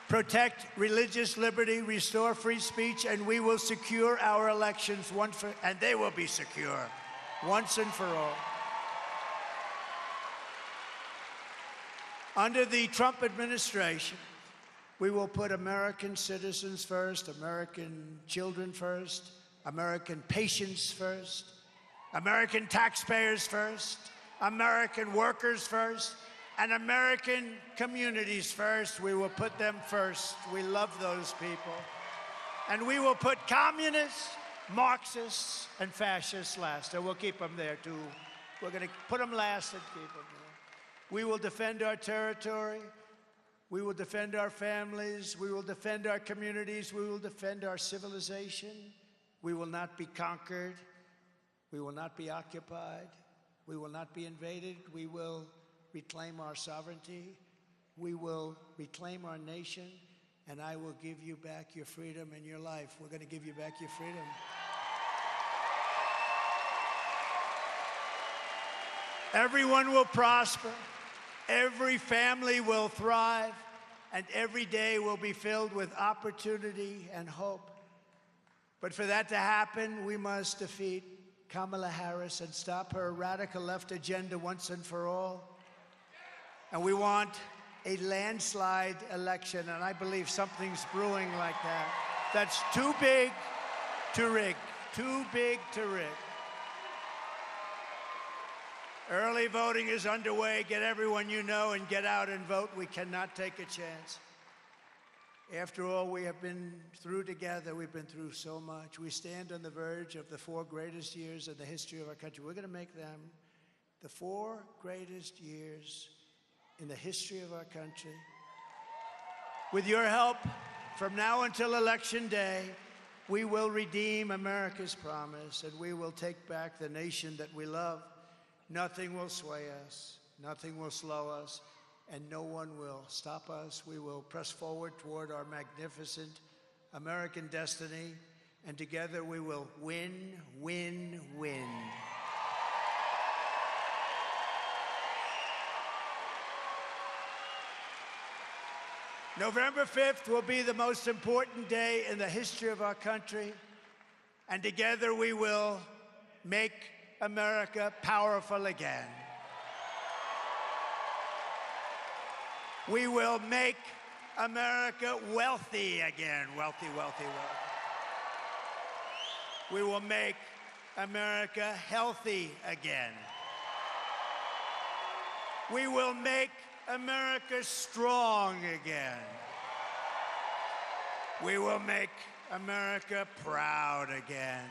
protect religious liberty, restore free speech, and we will secure our elections and they will be secure once and for all. Under the Trump administration, we will put American citizens first, American children first, American patients first, American taxpayers first, American workers first, and American communities first. We will put them first. We love those people. And we will put communists, Marxists, and fascists last. And we'll keep them there, too. We're going to put them last and keep them there. We will defend our territory. We will defend our families. We will defend our communities. We will defend our civilization. We will not be conquered. We will not be occupied. We will not be invaded. We will reclaim our sovereignty. We will reclaim our nation. And I will give you back your freedom and your life. We're going to give you back your freedom. Everyone will prosper. Every family will thrive. And every day will be filled with opportunity and hope. But for that to happen, we must defeat Kamala Harris and stop her radical left agenda once and for all. And we want a landslide election, and I believe something's brewing like that. That's too big to rig. Too big to rig. Early voting is underway. Get everyone you know and get out and vote. We cannot take a chance. After all we have been through together, we've been through so much. We stand on the verge of the 4 greatest years in the history of our country. We're going to make them the 4 greatest years in the history of our country. With your help, from now until Election Day, we will redeem America's promise, and we will take back the nation that we love. Nothing will sway us, nothing will slow us, and no one will stop us. We will press forward toward our magnificent American destiny, and together we will win, win, win. November 5th will be the most important day in the history of our country, and together we will make America powerful again. We will make America wealthy again. Wealthy, wealthy, wealthy. We will make America healthy again. We will make America strong again. We will make America proud again.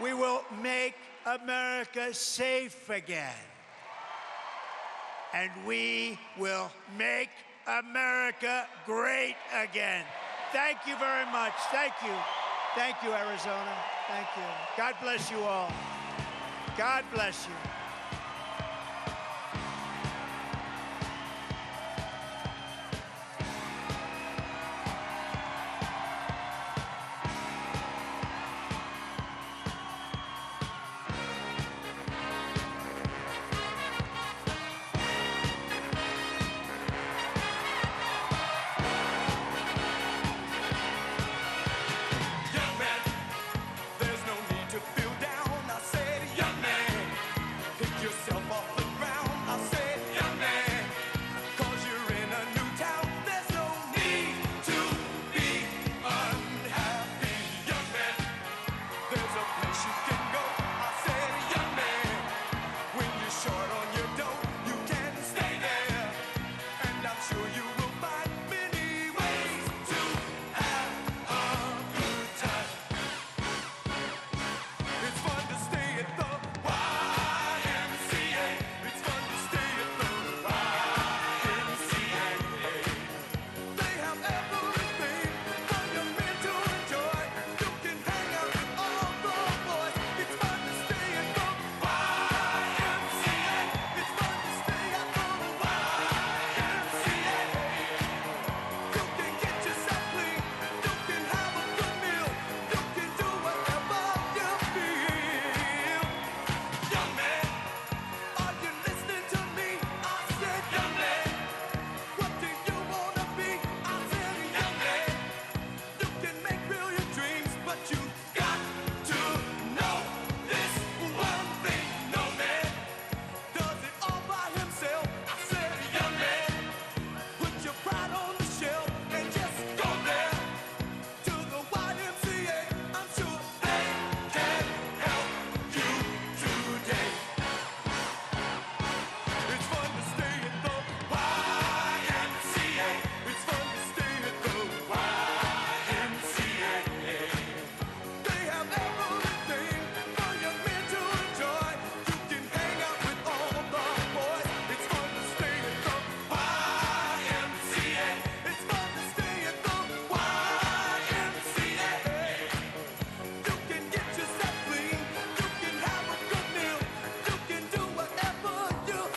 We will make America safe again. And we will make America great again. Thank you very much. Thank you. Thank you, Arizona. Thank you. God bless you all. God bless you.